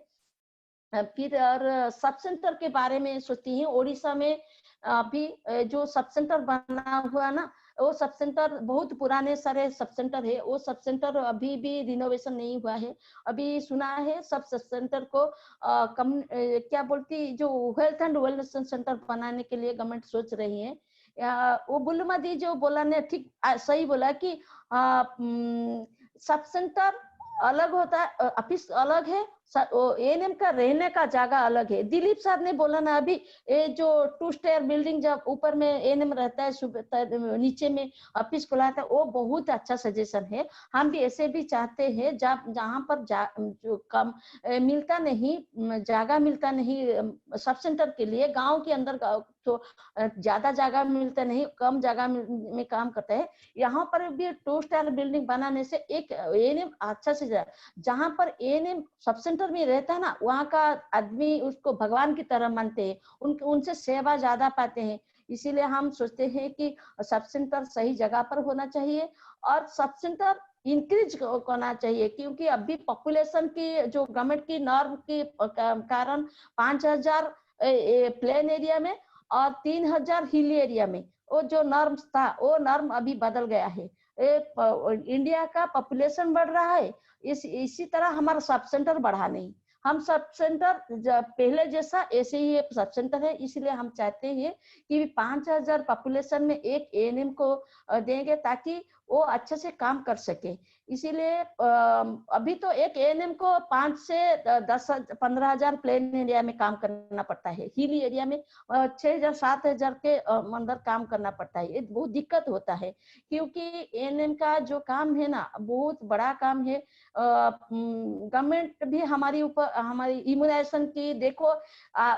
फिर और सब सेंटर के बारे में सोचती हैं, ओडिशा में अभी जो सब सेंटर बना हुआ ना, वो सब सेंटर बहुत पुराने सारे सब सेंटर है, वो सब सेंटर अभी भी रिनोवेशन नहीं हुआ है। अभी सुना है सब सेंटर को क्या बोलती, जो हेल्थ एंड वेलनेस सेंटर बनाने के लिए गवर्नमेंट सोच रही है। वो बुल्लमा दी जो बोला ने ठीक सही बोला कि सब सेंटर अलग होता है, ऑफिस अलग है, एएनएम का रहने का जगह अलग है। दिलीप सर ने बोला ना अभी, ये जो 2 स्टेयर बिल्डिंग जब ऊपर में एएनएम रहता है, नीचे में ऑफिस खुला था, वो बहुत अच्छा सजेशन है। हम भी ऐसे भी चाहते हैं जहाँ पर जो कम मिलता नहीं, जगह मिलता नहीं सब सेंटर के लिए, गांव के अंदर तो ज्यादा जगह मिलता नहीं, कम जगह में काम करता है, यहाँ पर भी 2 स्टार बिल्डिंग बनाने से एक एएनएम अच्छा से जहाँ पर एएनएम सब सेंटर में रहता है ना, वहाँ का आदमी उसको भगवान की तरह मानते हैं, उनसे सेवा ज्यादा पाते हैं। इसीलिए हम सोचते हैं कि सब सेंटर सही जगह पर होना चाहिए और सब सेंटर इंक्रीज करना चाहिए, क्योंकि अभी पॉपुलेशन की जो गवर्नमेंट की नॉर्म के कारण 5000 प्लेन एरिया में और 3000 हिल एरिया में वो जो नॉर्म था, वो नॉर्म अभी बदल गया है। इंडिया का पॉपुलेशन बढ़ रहा है, इसी तरह हमारा सब सेंटर बढ़ा नहीं, हम सब सेंटर पहले जैसा ऐसे ही सब सेंटर है। इसलिए हम चाहते हैं कि 5000 पॉपुलेशन में एक एएनएम को देंगे, ताकि वो अच्छे से काम कर सके। इसीलिए अभी तो एक एएनएम को 5 से 10-15 हजार प्लेन एरिया में काम करना पड़ता है, हिली एरिया में 6,000-7,000 के अंदर काम करना पड़ता है। ये बहुत दिक्कत होता है क्योंकि एएनएम का जो काम है ना बहुत बड़ा काम है। गवर्नमेंट भी हमारी ऊपर हमारी इम्यूनाइजेशन की देखो,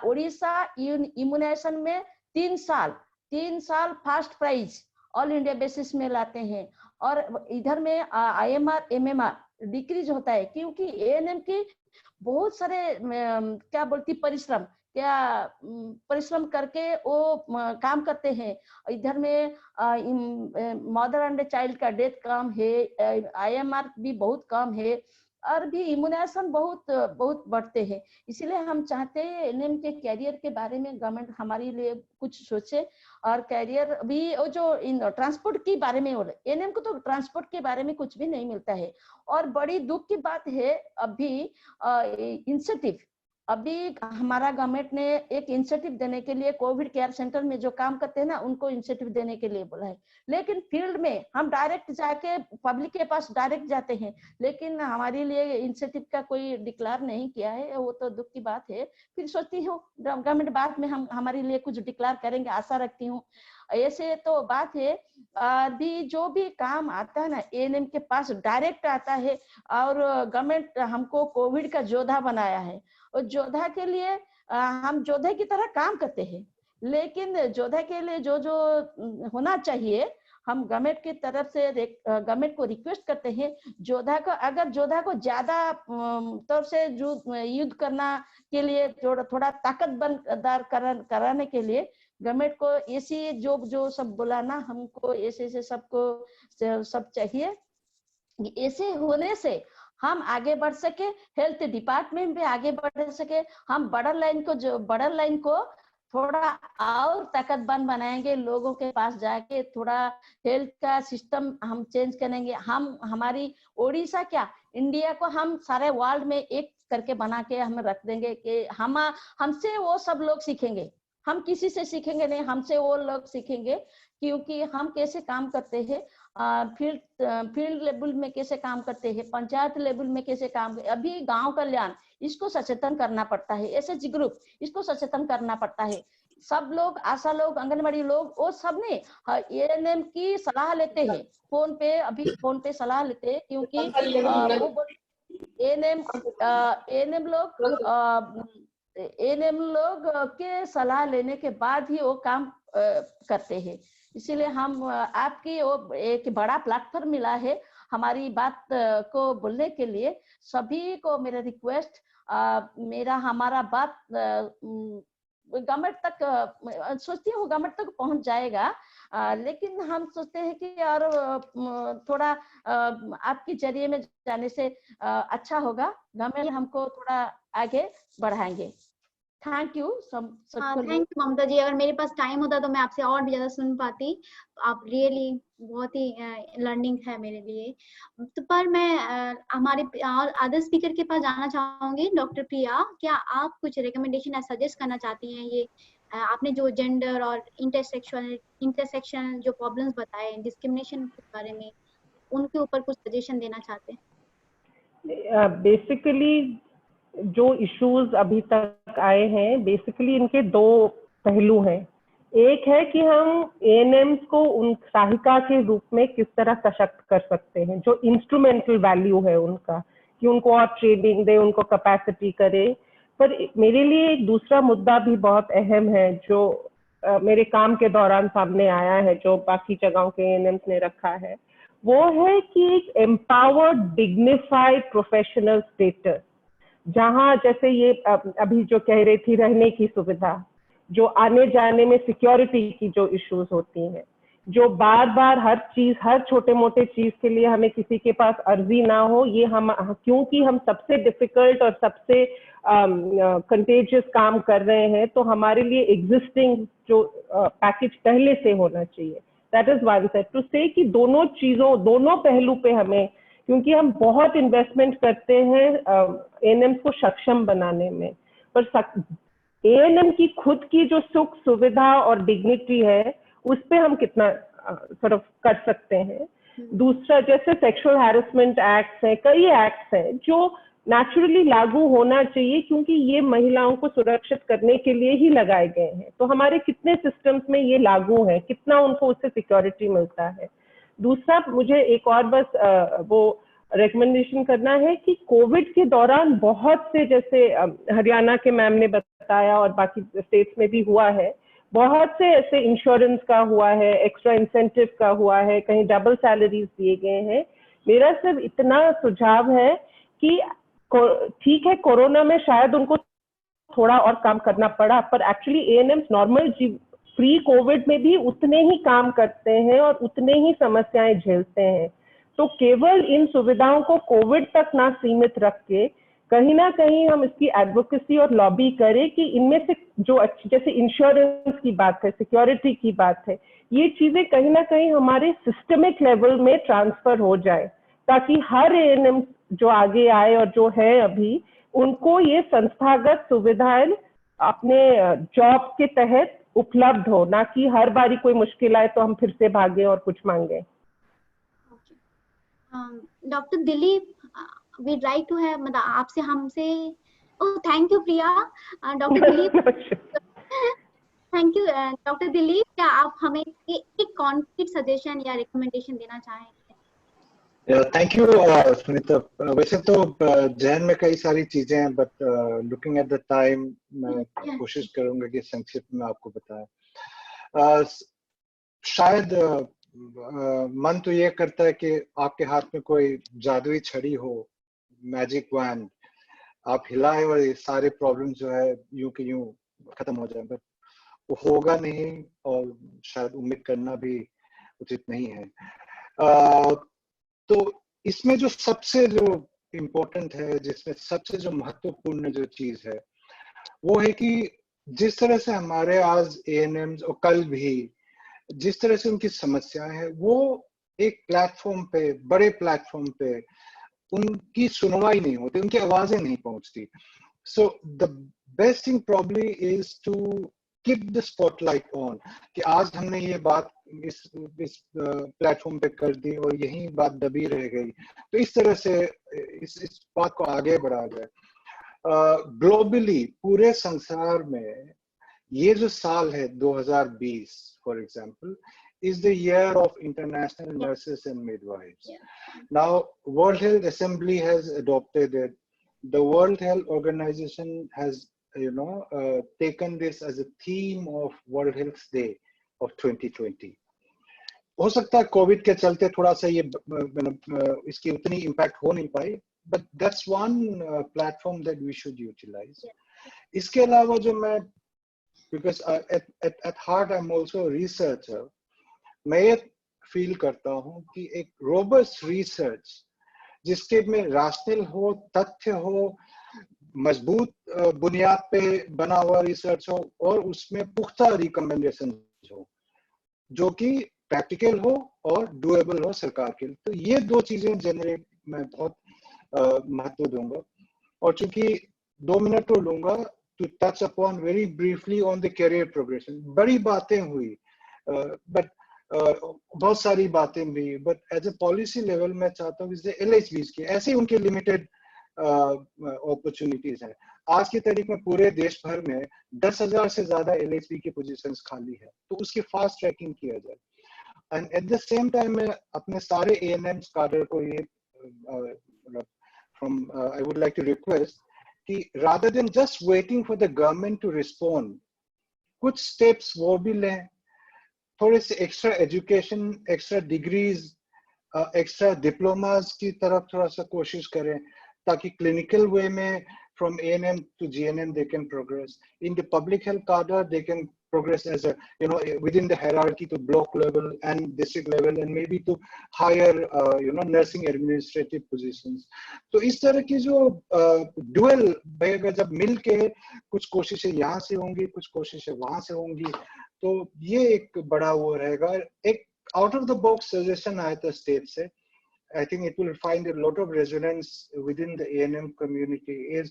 उड़ीसा इम्यूनाइजेशन में 3 साल first prize all India basis में लाते हैं, और इधर में आईएमआर एमएमआर डिक्रीज होता है क्योंकि एएनएम की बहुत सारे क्या बोलती परिश्रम करके वो काम करते हैं। इधर में मदर एंड चाइल्ड का डेथ कम है, आईएमआर भी बहुत कम है, और भी इम्यूनाइजेशन बहुत बढ़ते हैं। इसीलिए हम चाहते हैं एएनएम के कैरियर के बारे में गवर्नमेंट हमारे लिए कुछ सोचे, और कैरियर भी वो जो ट्रांसपोर्ट के बारे में बोले, एएनएम को तो ट्रांसपोर्ट के बारे में कुछ भी नहीं मिलता है। और बड़ी दुख की बात है अभी इंसेंटिव, अभी हमारा गवर्नमेंट ने एक इंसेंटिव देने के लिए कोविड केयर सेंटर में जो काम करते हैं ना उनको इंसेंटिव देने के लिए बोला है, लेकिन फील्ड में हम डायरेक्ट जाके पब्लिक के पास डायरेक्ट जाते हैं, लेकिन हमारे लिए इंसेंटिव का कोई डिक्लेयर नहीं किया है। वो तो दुख की बात है। फिर सोचती हूँ गवर्नमेंट बाद में हम हमारे लिए कुछ डिक्लेयर करेंगे, आशा रखती हूँ। ऐसे तो बात है। अभी जो भी काम आता है ना एएनएम के पास डायरेक्ट आता है, और गवर्नमेंट हमको कोविड का योद्धा बनाया है। और योद्धा के लिए हम योद्धा की तरह काम करते हैं, लेकिन योद्धा के लिए जो जो होना चाहिए हम गवर्नमेंट की तरफ से गवर्नमेंट को रिक्वेस्ट करते हैं, योद्धा को अगर योद्धा को ज्यादा तौर से युद्ध करना के लिए थोड़ा ताकतवर कराने के लिए गवर्नमेंट को ऐसी जो सब बोलाना हमको ऐसे सबको सब चाहिए। ऐसे होने से हम आगे बढ़ सके, हेल्थ डिपार्टमेंट भी आगे बढ़ सके। हम बॉर्डर लाइन को थोड़ा और ताकतवर बनाएंगे, लोगों के पास जाके थोड़ा हेल्थ का सिस्टम हम चेंज करेंगे। हम हमारी ओडिशा क्या इंडिया को हम सारे वर्ल्ड में एक करके बना के हम रख देंगे कि हमसे वो सब लोग सीखेंगे। हम किसी से सीखेंगे नहीं, हमसे वो लोग सीखेंगे, क्योंकि हम कैसे काम करते हैं, फील्ड लेवल में कैसे काम करते हैं, पंचायत लेवल में कैसे काम। अभी गांव कल्याण इसको सचेतन करना पड़ता है, एसएचजी ग्रुप इसको सचेतन करना पड़ता है। सब लोग, आशा लोग, आंगनबाड़ी लोग, वो सब ने एएनएम की सलाह लेते हैं फोन पे सलाह लेते हैं, क्योंकि एएनएम लोग के सलाह लेने के बाद ही वो काम करते हैं। इसीलिए हम आपकी एक बड़ा प्लेटफॉर्म मिला है हमारी बात को बोलने के लिए। सभी को मेरा रिक्वेस्ट, हमारा बात गवर्नमेंट तक, सोचती हूँ गवर्नमेंट तक पहुंच जाएगा, लेकिन हम सोचते हैं कि यार थोड़ा आपके जरिए में जाने से अच्छा होगा, गवर्नमेंट हमको थोड़ा आगे बढ़ाएंगे। थैंक यू थैंक यू ममता जी। अगर मेरे पास टाइम होता तो मैं आपसे और भी ज्यादा सुन पाती। आप रियली बहुत ही लर्निंग है मेरे लिए। तो पर मैं हमारे और अदर स्पीकर के पास जाना चाहूंगी। डॉक्टर प्रिया, क्या आप कुछ रिकमेंडेशन सजेस्ट करना चाहती हैं? ये आपने जो जेंडर और इंटरसेक्शन जो प्रॉब्लम्स बताए, डिस्क्रिमिनेशन के बारे में, उनके ऊपर कुछ सजेशन देना चाहते हैं? बेसिकली जो इश्यूज अभी तक आए हैं, बेसिकली इनके दो पहलू हैं। एक है कि हम एएनएम्स को उन सहायिका के रूप में किस तरह सशक्त कर सकते हैं, जो इंस्ट्रूमेंटल वैल्यू है उनका, कि उनको और ट्रेनिंग दे, उनको कैपेसिटी करे। पर मेरे लिए एक दूसरा मुद्दा भी बहुत अहम है, जो मेरे काम के दौरान सामने आया है, जो बाकी जगहों के एएनएम्स ने रखा है, वो है कि एक एम्पावर्ड डिग्निफाइड प्रोफेशनल स्टेटस, जहाँ जैसे ये अभी जो कह रही थी रहने की सुविधा, जो आने जाने में सिक्योरिटी की जो इश्यूज होती हैं, जो बार बार हर छोटे मोटे चीज के लिए हमें किसी के पास अर्जी ना हो, ये क्योंकि हम सबसे डिफिकल्ट और सबसे कंटेजियस काम कर रहे हैं, तो हमारे लिए एग्जिस्टिंग जो पैकेज पहले से होना चाहिए। That is one side two से कि दोनों पहलू पे हमें, क्योंकि हम बहुत इन्वेस्टमेंट करते हैं एएनएम्स को सक्षम बनाने में, पर एएनएम की खुद की जो सुख सुविधा और डिग्निटी है, उस पे हम कितना कर सकते हैं। दूसरा जैसे सेक्सुअल हैरेसमेंट एक्ट्स हैं, कई एक्ट्स हैं जो नेचुरली लागू होना चाहिए क्योंकि ये महिलाओं को सुरक्षित करने के लिए ही लगाए गए हैं। तो हमारे कितने सिस्टम्स में ये लागू है, कितना उनको उससे सिक्योरिटी मिलता है। दूसरा मुझे एक और बस वो रिकमेंडेशन करना है कि कोविड के दौरान बहुत से, जैसे हरियाणा के मैम ने बताया और बाकी स्टेट्स में भी हुआ है, बहुत से ऐसे इंश्योरेंस का हुआ है, एक्स्ट्रा इंसेंटिव का हुआ है, कहीं डबल सैलरीज दिए गए हैं। मेरा सिर्फ इतना सुझाव है कि ठीक है कोरोना में शायद उनको थोड़ा और काम करना पड़ा, पर एक्चुअली एएनएम्स नॉर्मल प्री कोविड में भी उतने ही काम करते हैं और उतने ही समस्याएं झेलते हैं। तो केवल इन सुविधाओं को कोविड तक ना सीमित रख के कहीं ना कहीं हम इसकी एडवोकेसी और लॉबी करें कि इनमें से जो अच्छी, जैसे इंश्योरेंस की बात है, सिक्योरिटी की बात है, ये चीजें कहीं ना कहीं हमारे सिस्टमिक लेवल में ट्रांसफर हो जाए ताकि हर एएनएम जो आगे आए और जो है अभी, उनको ये संस्थागत सुविधाएं अपने जॉब के तहत उपलब्ध हो, ना कि हर बारी कोई मुश्किल आए तो हम फिर से भागे और कुछ मांगे। Doctor Dilip, we'd like to have, मतलब आपसे हमसे, oh thank you Priya. Doctor Dilip, thank you doctor Dilip, क्या आप हमें एक कॉन्क्रीट सजेशन या रिकमेंडेशन देना चाहेंगे? Thank you Sunita. वैसे तो जहन में कई सारी चीजें हैं, but looking at the time मैं कोशिश करूंगा कि संक्षिप्त में आपको बताएं। शायद मन तो ये करता है कि आपके हाथ में कोई जादुई छड़ी हो, मैजिक वैंड, आप हिलाए और ये सारे प्रॉब्लम जो है यूं के यूं खत्म हो जाए, बट वो होगा नहीं और शायद उम्मीद करना भी उचित नहीं है। तो इसमें जो सबसे जो इम्पोर्टेंट है, जिसमें सबसे जो महत्वपूर्ण जो चीज है वो है कि जिस तरह से हमारे आज एएनएम्स और कल भी जिस तरह से उनकी समस्याएं हैं, वो एक प्लेटफॉर्म पे, बड़े प्लेटफॉर्म पे उनकी सुनवाई नहीं होती, उनकी आवाजें नहीं पहुंचती। So the best thing probably is to keep the spotlight on, कि आज हमने ये बात इस प्लेटफॉर्म पे कर दी और यही बात दबी रह गई, तो इस तरह से इस बात को आगे बढ़ा जाए। ग्लोबली पूरे संसार में ये जो साल है 2020 for example is the year of international nurses and midwives. Now World Health Assembly has adopted it. The World Health Organization has taken this as a theme of World Health Day of 2020. हो सकता है Covid के चलते थोड़ा सा ये इसकी उतनी इम्पैक्ट हो नहीं पाई, but that's one platform that we should utilize. इसके अलावा जो मैं, because at heart I'm also a researcher, मैं ये फील करता हूँ कि एक रोबस्ट रिसर्च जिसके में राशनल हो, तथ्य हो, मजबूत बुनियाद पे बना हुआ रिसर्च हो और उसमें पुख्ता रिकमेंडेशन हो जो कि प्रैक्टिकल हो और डुएबल हो सरकार के लिए। तो ये दो चीजें जनरेट मैं बहुत महत्व दूंगा। और चूंकि 2 मिनट तो लूंगा to touch upon very briefly on the career progression. बड़ी बातें हुई, बट बहुत सारी बातें भी, but as a policy level मैं चाहता हूँ LHBs की ऐसे उनके लिमिटेड अपॉर्चुनिटीज हैं। आज की तारीख में पूरे देश भर में 10,000 से ज्यादा LHB की पोजीशंस खाली है, तो उसकी फास्ट ट्रैकिंग किया जाए। And at the same time मैं अपने सारे ANMs cadre को ये I would like to request कि rather than just waiting for the government to respond, कुछ steps वो भी लें, थोड़े से extra education, extra degrees, extra diplomas की तरफ थोड़ा सा कोशिश करें ताकि क्लिनिकल वे में from ANM to GNM they can progress. In the public health cadre they can progress as a within the hierarchy to block level and district level and maybe to higher nursing administrative positions. तो इस तरह की जो dual अगर जब मिल के कुछ कोशिशें यहाँ से होंगी, कुछ कोशिशें वहां से होंगी, तो ये एक बड़ा वो रहेगा। एक out of the box suggestion आया था स्टेट से, I think it will find a lot of resonance within the ANM community, is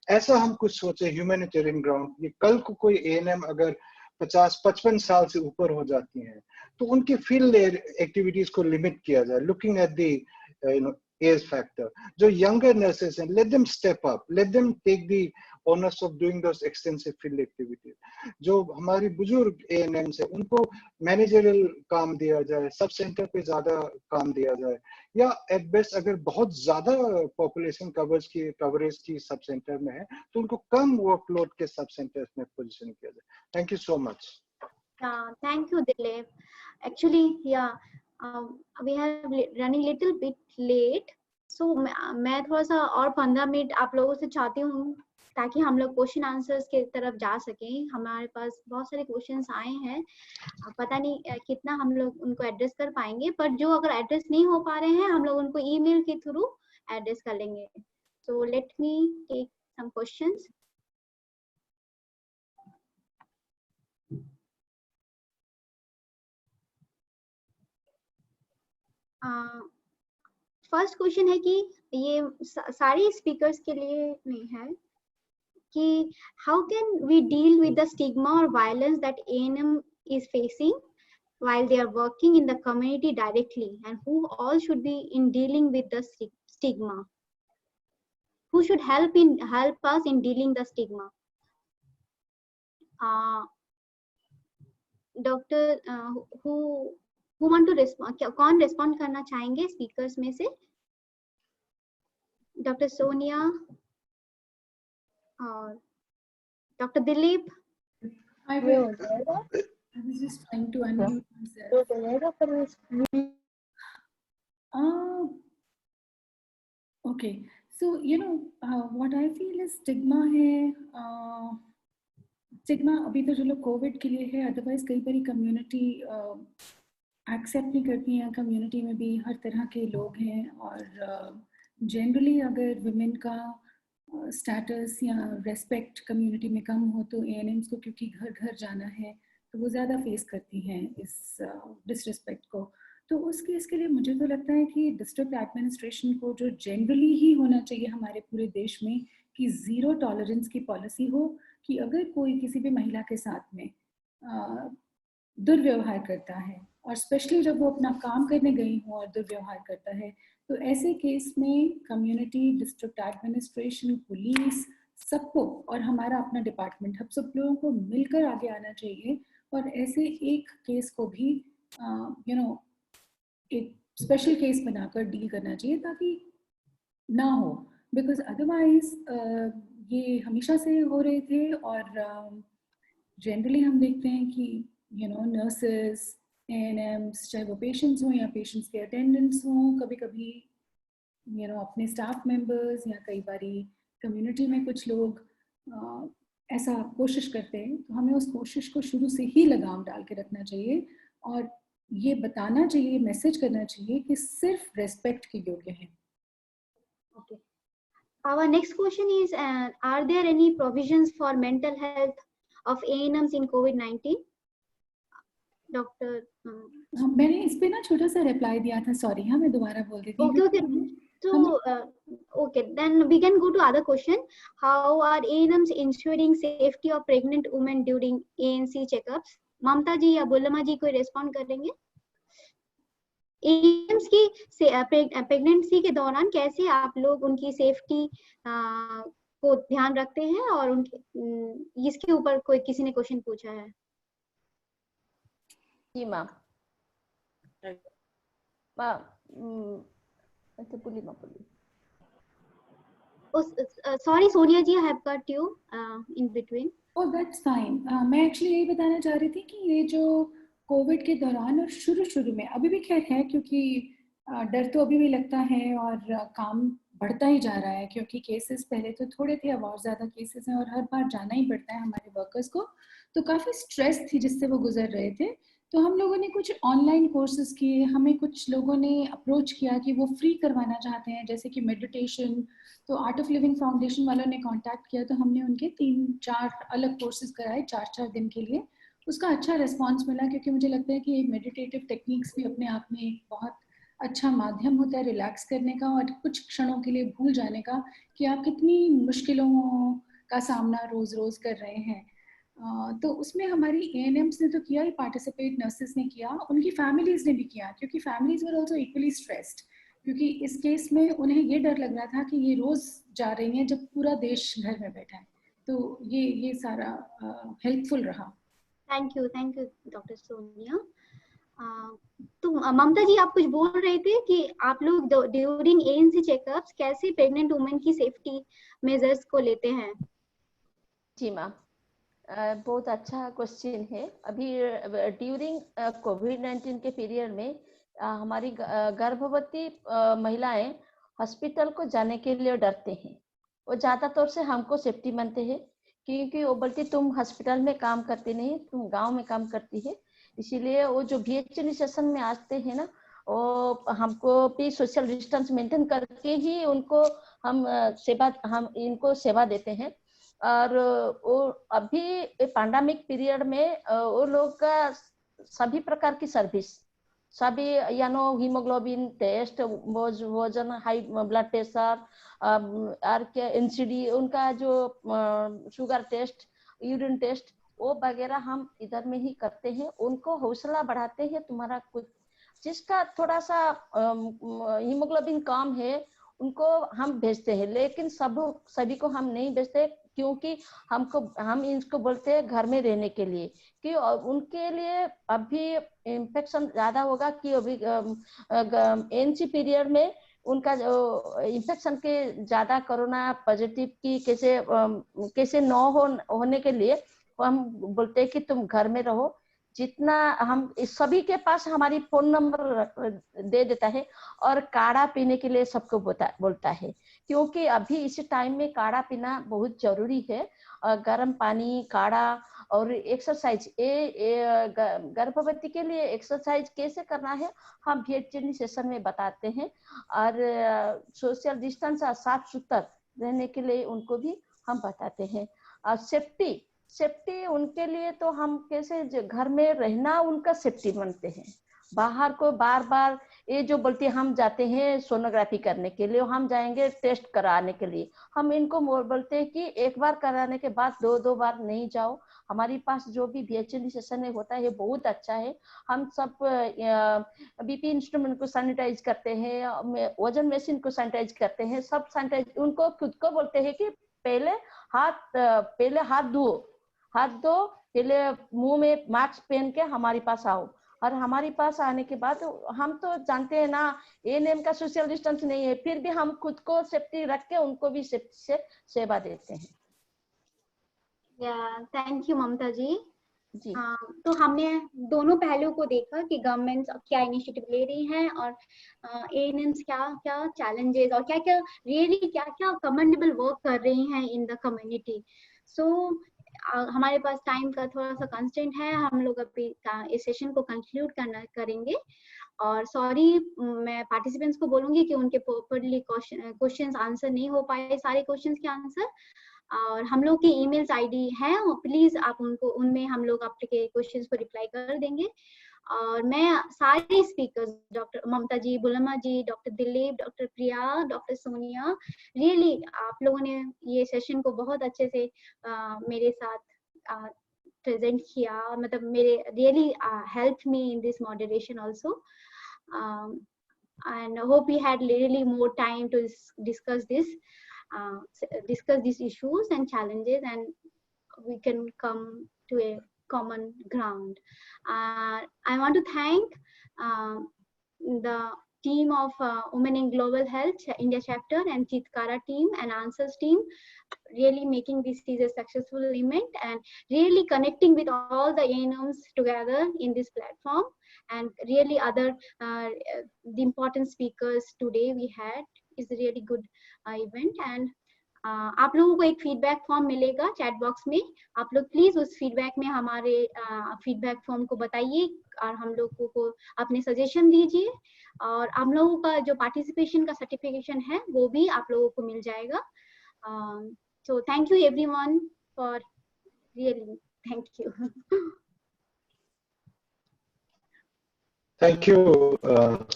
ऐसा हम कुछ सोचे ह्यूमैनिटेरियन ग्राउंड। ये कल को कोई ANM अगर 50-55 साल से ऊपर हो जाती हैं, तो उनकी फील्ड एक्टिविटीज को लिमिट किया जाए, looking at the age factor. जो यंगर नर्सेस हैं, let them step up, let them take the honours of doing those extensive field activities. जो हमारी बुजुर्ग एएनएम्स है, उनको मैनेजरियल काम दिया जाए, सब सेंटर पे ज्यादा काम दिया जाए, या एट बेस्ट अगर बहुत ज्यादा पॉपुलेशन कवरेज की सब सेंटर में है तो उनको कम वर्कलोड के सब सेंटर्स में पोजीशन किया जाए. Thank you so much. Thank you, Dilip. Actually, yeah, we have running little bit late, so मैं थोड़ा सा और 15 मिनट आप लोगों से चाहती हूँ ताकि हम लोग क्वेश्चन आंसर्स की तरफ जा सकें. हमारे पास बहुत सारे क्वेश्चंस आए हैं, पता नहीं कितना हम लोग उनको एड्रेस कर पाएंगे, पर जो अगर एड्रेस नहीं हो पा रहे हैं हम लोग उनको ईमेल के थ्रू एड्रेस कर लेंगे. So let me take some questions. First question है कि ये सारी स्पीकर्स के लिए नहीं है कि how can we deal with the stigma और violence that ANM is facing while they are working in the community directly, and who all should be in dealing with the stigma, who should help us in dealing the stigma. Doctor, who want to respond? कौन respond करना चाहेंगे speakers में से? Dr. Sonia और Dr. Dilip. I was just trying to unmute myself. Okay, so what I feel is stigma है. Stigma अभी तो चलो कोविड के लिए है, अदरवाइज कई बार कम्युनिटी एक्सेप्ट नहीं करती हैं. कम्युनिटी में भी हर तरह के लोग हैं, और जनरली अगर वुमेन का स्टेटस या रेस्पेक्ट कम्युनिटी में कम हो तो एएनएम्स को क्योंकि घर घर जाना है तो वो ज़्यादा फेस करती हैं इस डिसरिस्पेक्ट को. तो उस केस के लिए मुझे तो लगता है कि डिस्ट्रिक्ट एडमिनिस्ट्रेशन को जो जनरली ही होना चाहिए हमारे पूरे देश में कि ज़ीरो टॉलरेंस की पॉलिसी हो, कि अगर कोई किसी भी महिला के साथ में दुर्व्यवहार करता है, और स्पेशली जब वो अपना काम करने गई हो और दुर्व्यवहार करता है, तो ऐसे केस में कम्युनिटी, डिस्ट्रिक्ट एडमिनिस्ट्रेशन, पुलिस, सबको और हमारा अपना डिपार्टमेंट, हम सब लोगों को मिलकर आगे आना चाहिए और ऐसे एक केस को भी एक स्पेशल केस बनाकर डील करना चाहिए ताकि ना हो. बिकॉज अदरवाइज ये हमेशा से हो रहे थे, और जनरली हम देखते हैं कि नर्सेस, एएनएम्स, चाहे वो पेशेंट्स हों या पेशेंट्स के अटेंडेंट्स हों, कभी कभी अपने स्टाफ मेंबर्स या कई बारी कम्युनिटी में कुछ लोग ऐसा कोशिश करते हैं. तो हमें उस कोशिश को शुरू से ही लगाम डाल के रखना चाहिए और ये बताना चाहिए, मैसेज करना चाहिए कि सिर्फ रेस्पेक्ट के योग्य हैं. Okay. Our next question is, are there any provisions for mental health of ANMs in COVID-19? Doctor. मैंने इस पे ना छोटा सा रिप्लाई दिया था, सॉरी. हाँ, मैं दोबारा बोल देती हूँ. Okay. So, okay, then we can go to other question. How are ANMs ensuring safety of pregnant women during ANC checkups? ममता जी या बुल्लमा जी कोई रेस्पॉन्ड करेंगे? एएनएम्स की प्रेगनेंसी के दौरान कैसे आप लोग उनकी सेफ्टी को ध्यान रखते हैं, और उनके इसके ऊपर कोई किसी ने क्वेश्चन पूछा है? जी ma'am. Sorry Sonia ji, I have cut you in between. Oh, that's fine. मैं एक्चुअली यही बताना चाह रही थी कि ये जो कोविड के दौरान और शुरू में, अभी भी खैर है क्योंकि डर तो अभी भी लगता है और काम बढ़ता ही जा रहा है क्योंकि केसेस पहले तो थोड़े थे, अब और ज़्यादा केसेस हैं और हर बार जाना ही पड़ता है हमारे वर्कर्स को. तो काफ़ी स्ट्रेस थी जिससे वो गुजर रहे थे. तो हम लोगों ने कुछ ऑनलाइन कोर्सेज किए, हमें कुछ लोगों ने अप्रोच किया कि वो फ्री करवाना चाहते हैं जैसे कि मेडिटेशन. तो आर्ट ऑफ लिविंग फाउंडेशन वालों ने कांटेक्ट किया, तो हमने उनके 3-4 अलग कोर्सेज कराए 4-4 दिन के लिए. उसका अच्छा रिस्पांस मिला क्योंकि मुझे लगता है कि मेडिटेटिव टेक्निक्स भी अपने आप में एक बहुत अच्छा माध्यम होता है रिलैक्स करने का और कुछ क्षणों के लिए भूल जाने का कि आप कितनी मुश्किलों का सामना रोज रोज कर रहे हैं. तो उसमें हमारी एएनएम्स ने तो किया ही पार्टिसिपेट, नर्सेस ने किया, उनकी फैमिलीज ने भी किया, क्योंकि families were also equally stressed, क्योंकि इस केस में उन्हें ये डर लग रहा था कि ये रोज जा रही हैं जब पूरा देश घर में बैठा है। तो ये सारा हेल्पफुल रहा। Thank you doctor Sonia. तो ममता जी, आप कुछ बोल रहे थे कि आप लोग ड्यूरिंग एएनसी चेकअप्स कैसे प्रेग्नेंट वुमेन की सेफ्टी मेजर्स को लेते हैं? जी मैम, बहुत अच्छा क्वेश्चन है। अभी ड्यूरिंग कोविड-19 के पीरियड में हमारी गर्भवती महिलाएं हॉस्पिटल को जाने के लिए डरते हैं। वो ज़्यादा तौर से हमको सेफ्टी मानते हैं, क्योंकि वो बोलती तुम हॉस्पिटल में काम करती नहीं, तुम गांव में काम करती है। इसीलिए वो जो VHN सेशन में आते हैं ना, वो हमको भी सोशल डिस्टेंस मेंटेन करके ही उनको हम इनको सेवा देते हैं। और वो अभी पैंडेमिक पीरियड में वो लोग का सभी प्रकार की सर्विस, सभी हीमोग्लोबिन टेस्ट, वजन, हाई ब्लड प्रेशर, और क्या NCD, उनका जो शुगर टेस्ट, यूरिन टेस्ट, वो वगैरह हम इधर में ही करते हैं। उनको हौसला बढ़ाते हैं। तुम्हारा कुछ जिसका थोड़ा सा हीमोग्लोबिन कम है उनको हम भेजते हैं, लेकिन सभी को हम नहीं भेजते, क्योंकि हम इनको बोलते हैं घर में रहने के लिए, कि उनके लिए अभी इन्फेक्शन ज्यादा होगा, कि अभी एएनसी पीरियड में उनका इन्फेक्शन के ज्यादा कोरोना पॉजिटिव की कैसे न होने के लिए हम बोलते हैं कि तुम घर में रहो। जितना हम सभी के पास हमारी फोन नंबर दे देता है, और काढ़ा पीने के लिए सबको बोलता है, क्योंकि अभी इस टाइम में काढ़ा पीना बहुत जरूरी है। गर्म पानी, काढ़ा और एक्सरसाइज, गर्भवती के लिए एक्सरसाइज कैसे करना है हम VHN सेशन में बताते हैं। और सोशल डिस्टेंस और साफ सुथरा रहने के लिए उनको भी हम बताते हैं। और सेफ्टी उनके लिए तो हम कैसे घर में रहना उनका सेफ्टी मानते हैं। बाहर को बार ये जो बोलते हैं, हम जाते हैं सोनोग्राफी करने के लिए, हम जाएंगे टेस्ट कराने के लिए, हम इनको बोलते हैं कि एक बार कराने के बाद दो बार नहीं जाओ। हमारे पास जो भी VHN सेशन में होता है बहुत अच्छा है। हम सब BP इंस्ट्रूमेंट को सैनिटाइज करते हैं, वजन मशीन को सैनिटाइज करते हैं, सब सैनिटाइज। उनको खुद को बोलते हैं कि पहले हाथ धो, पहले मुंह में मास्क पहन के हमारे पास आओ। और हमारे पास आने के बाद हम तो जानते हैं ना, एएनएम का सोशल डिस्टेंस नहीं है, फिर भी हम खुद को सेफ्टी रख के उनको भी सेफ्टी से सेवा देते हैं। थैंक यू ममता जी। जी तो हमने दोनों पहलुओं को देखा कि गवर्नमेंट क्या इनिशिएटिव ले रही हैं, और एएनएम्स क्या चैलेंजेस और क्या कमेंडेबल वर्क कर रही हैं इन द कम्युनिटी। सो हमारे पास टाइम का थोड़ा सा कंस्ट्रेंट है, हम लोग अभी इस सेशन को कंक्लूड करेंगे। और सॉरी, मैं पार्टिसिपेंट्स को बोलूंगी कि उनके प्रॉपर्ली क्वेश्चंस आंसर नहीं हो पाए, सारे क्वेश्चंस के आंसर। और हम लोग की ईमेल्स आईडी है, और प्लीज आप उनमें हम लोग आपके क्वेश्चंस को रिप्लाई कर देंगे। और मैं सारे स्पीकर्स, डॉक्टर ममता जी, बुलमा जी, डॉक्टर दिलीप, डॉक्टर प्रिया, डॉक्टर सोनिया, रियली आप लोगों ने ये सेशन को बहुत अच्छे से मेरे साथ प्रेजेंट किया, मतलब मेरे really help me in this moderation also, and hope we had really more time to discuss these issues and challenges, and we can come to a common ground. I want to thank the team of Women in Global Health India chapter and Chitkara team and Answers team, really making this is a successful event and really connecting with all the ANMs together in this platform, and really other the important speakers today we had is a really good event. And आप लोगों को एक feedback form मिलेगा chat box में, आप लोग please उस feedback में हमारे फीडबैक फॉर्म को बताइए और हम लोगों को अपने सजेशन दीजिए, और हम लोगों का जो पार्टिसिपेशन का सर्टिफिकेशन है वो भी आप लोगों को मिल जाएगा। So thank you everyone for really, thank you. Thank you,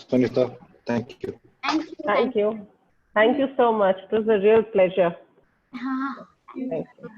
Sunita. Thank you. Thank you so much. It was a real pleasure. Thank you. Thank you.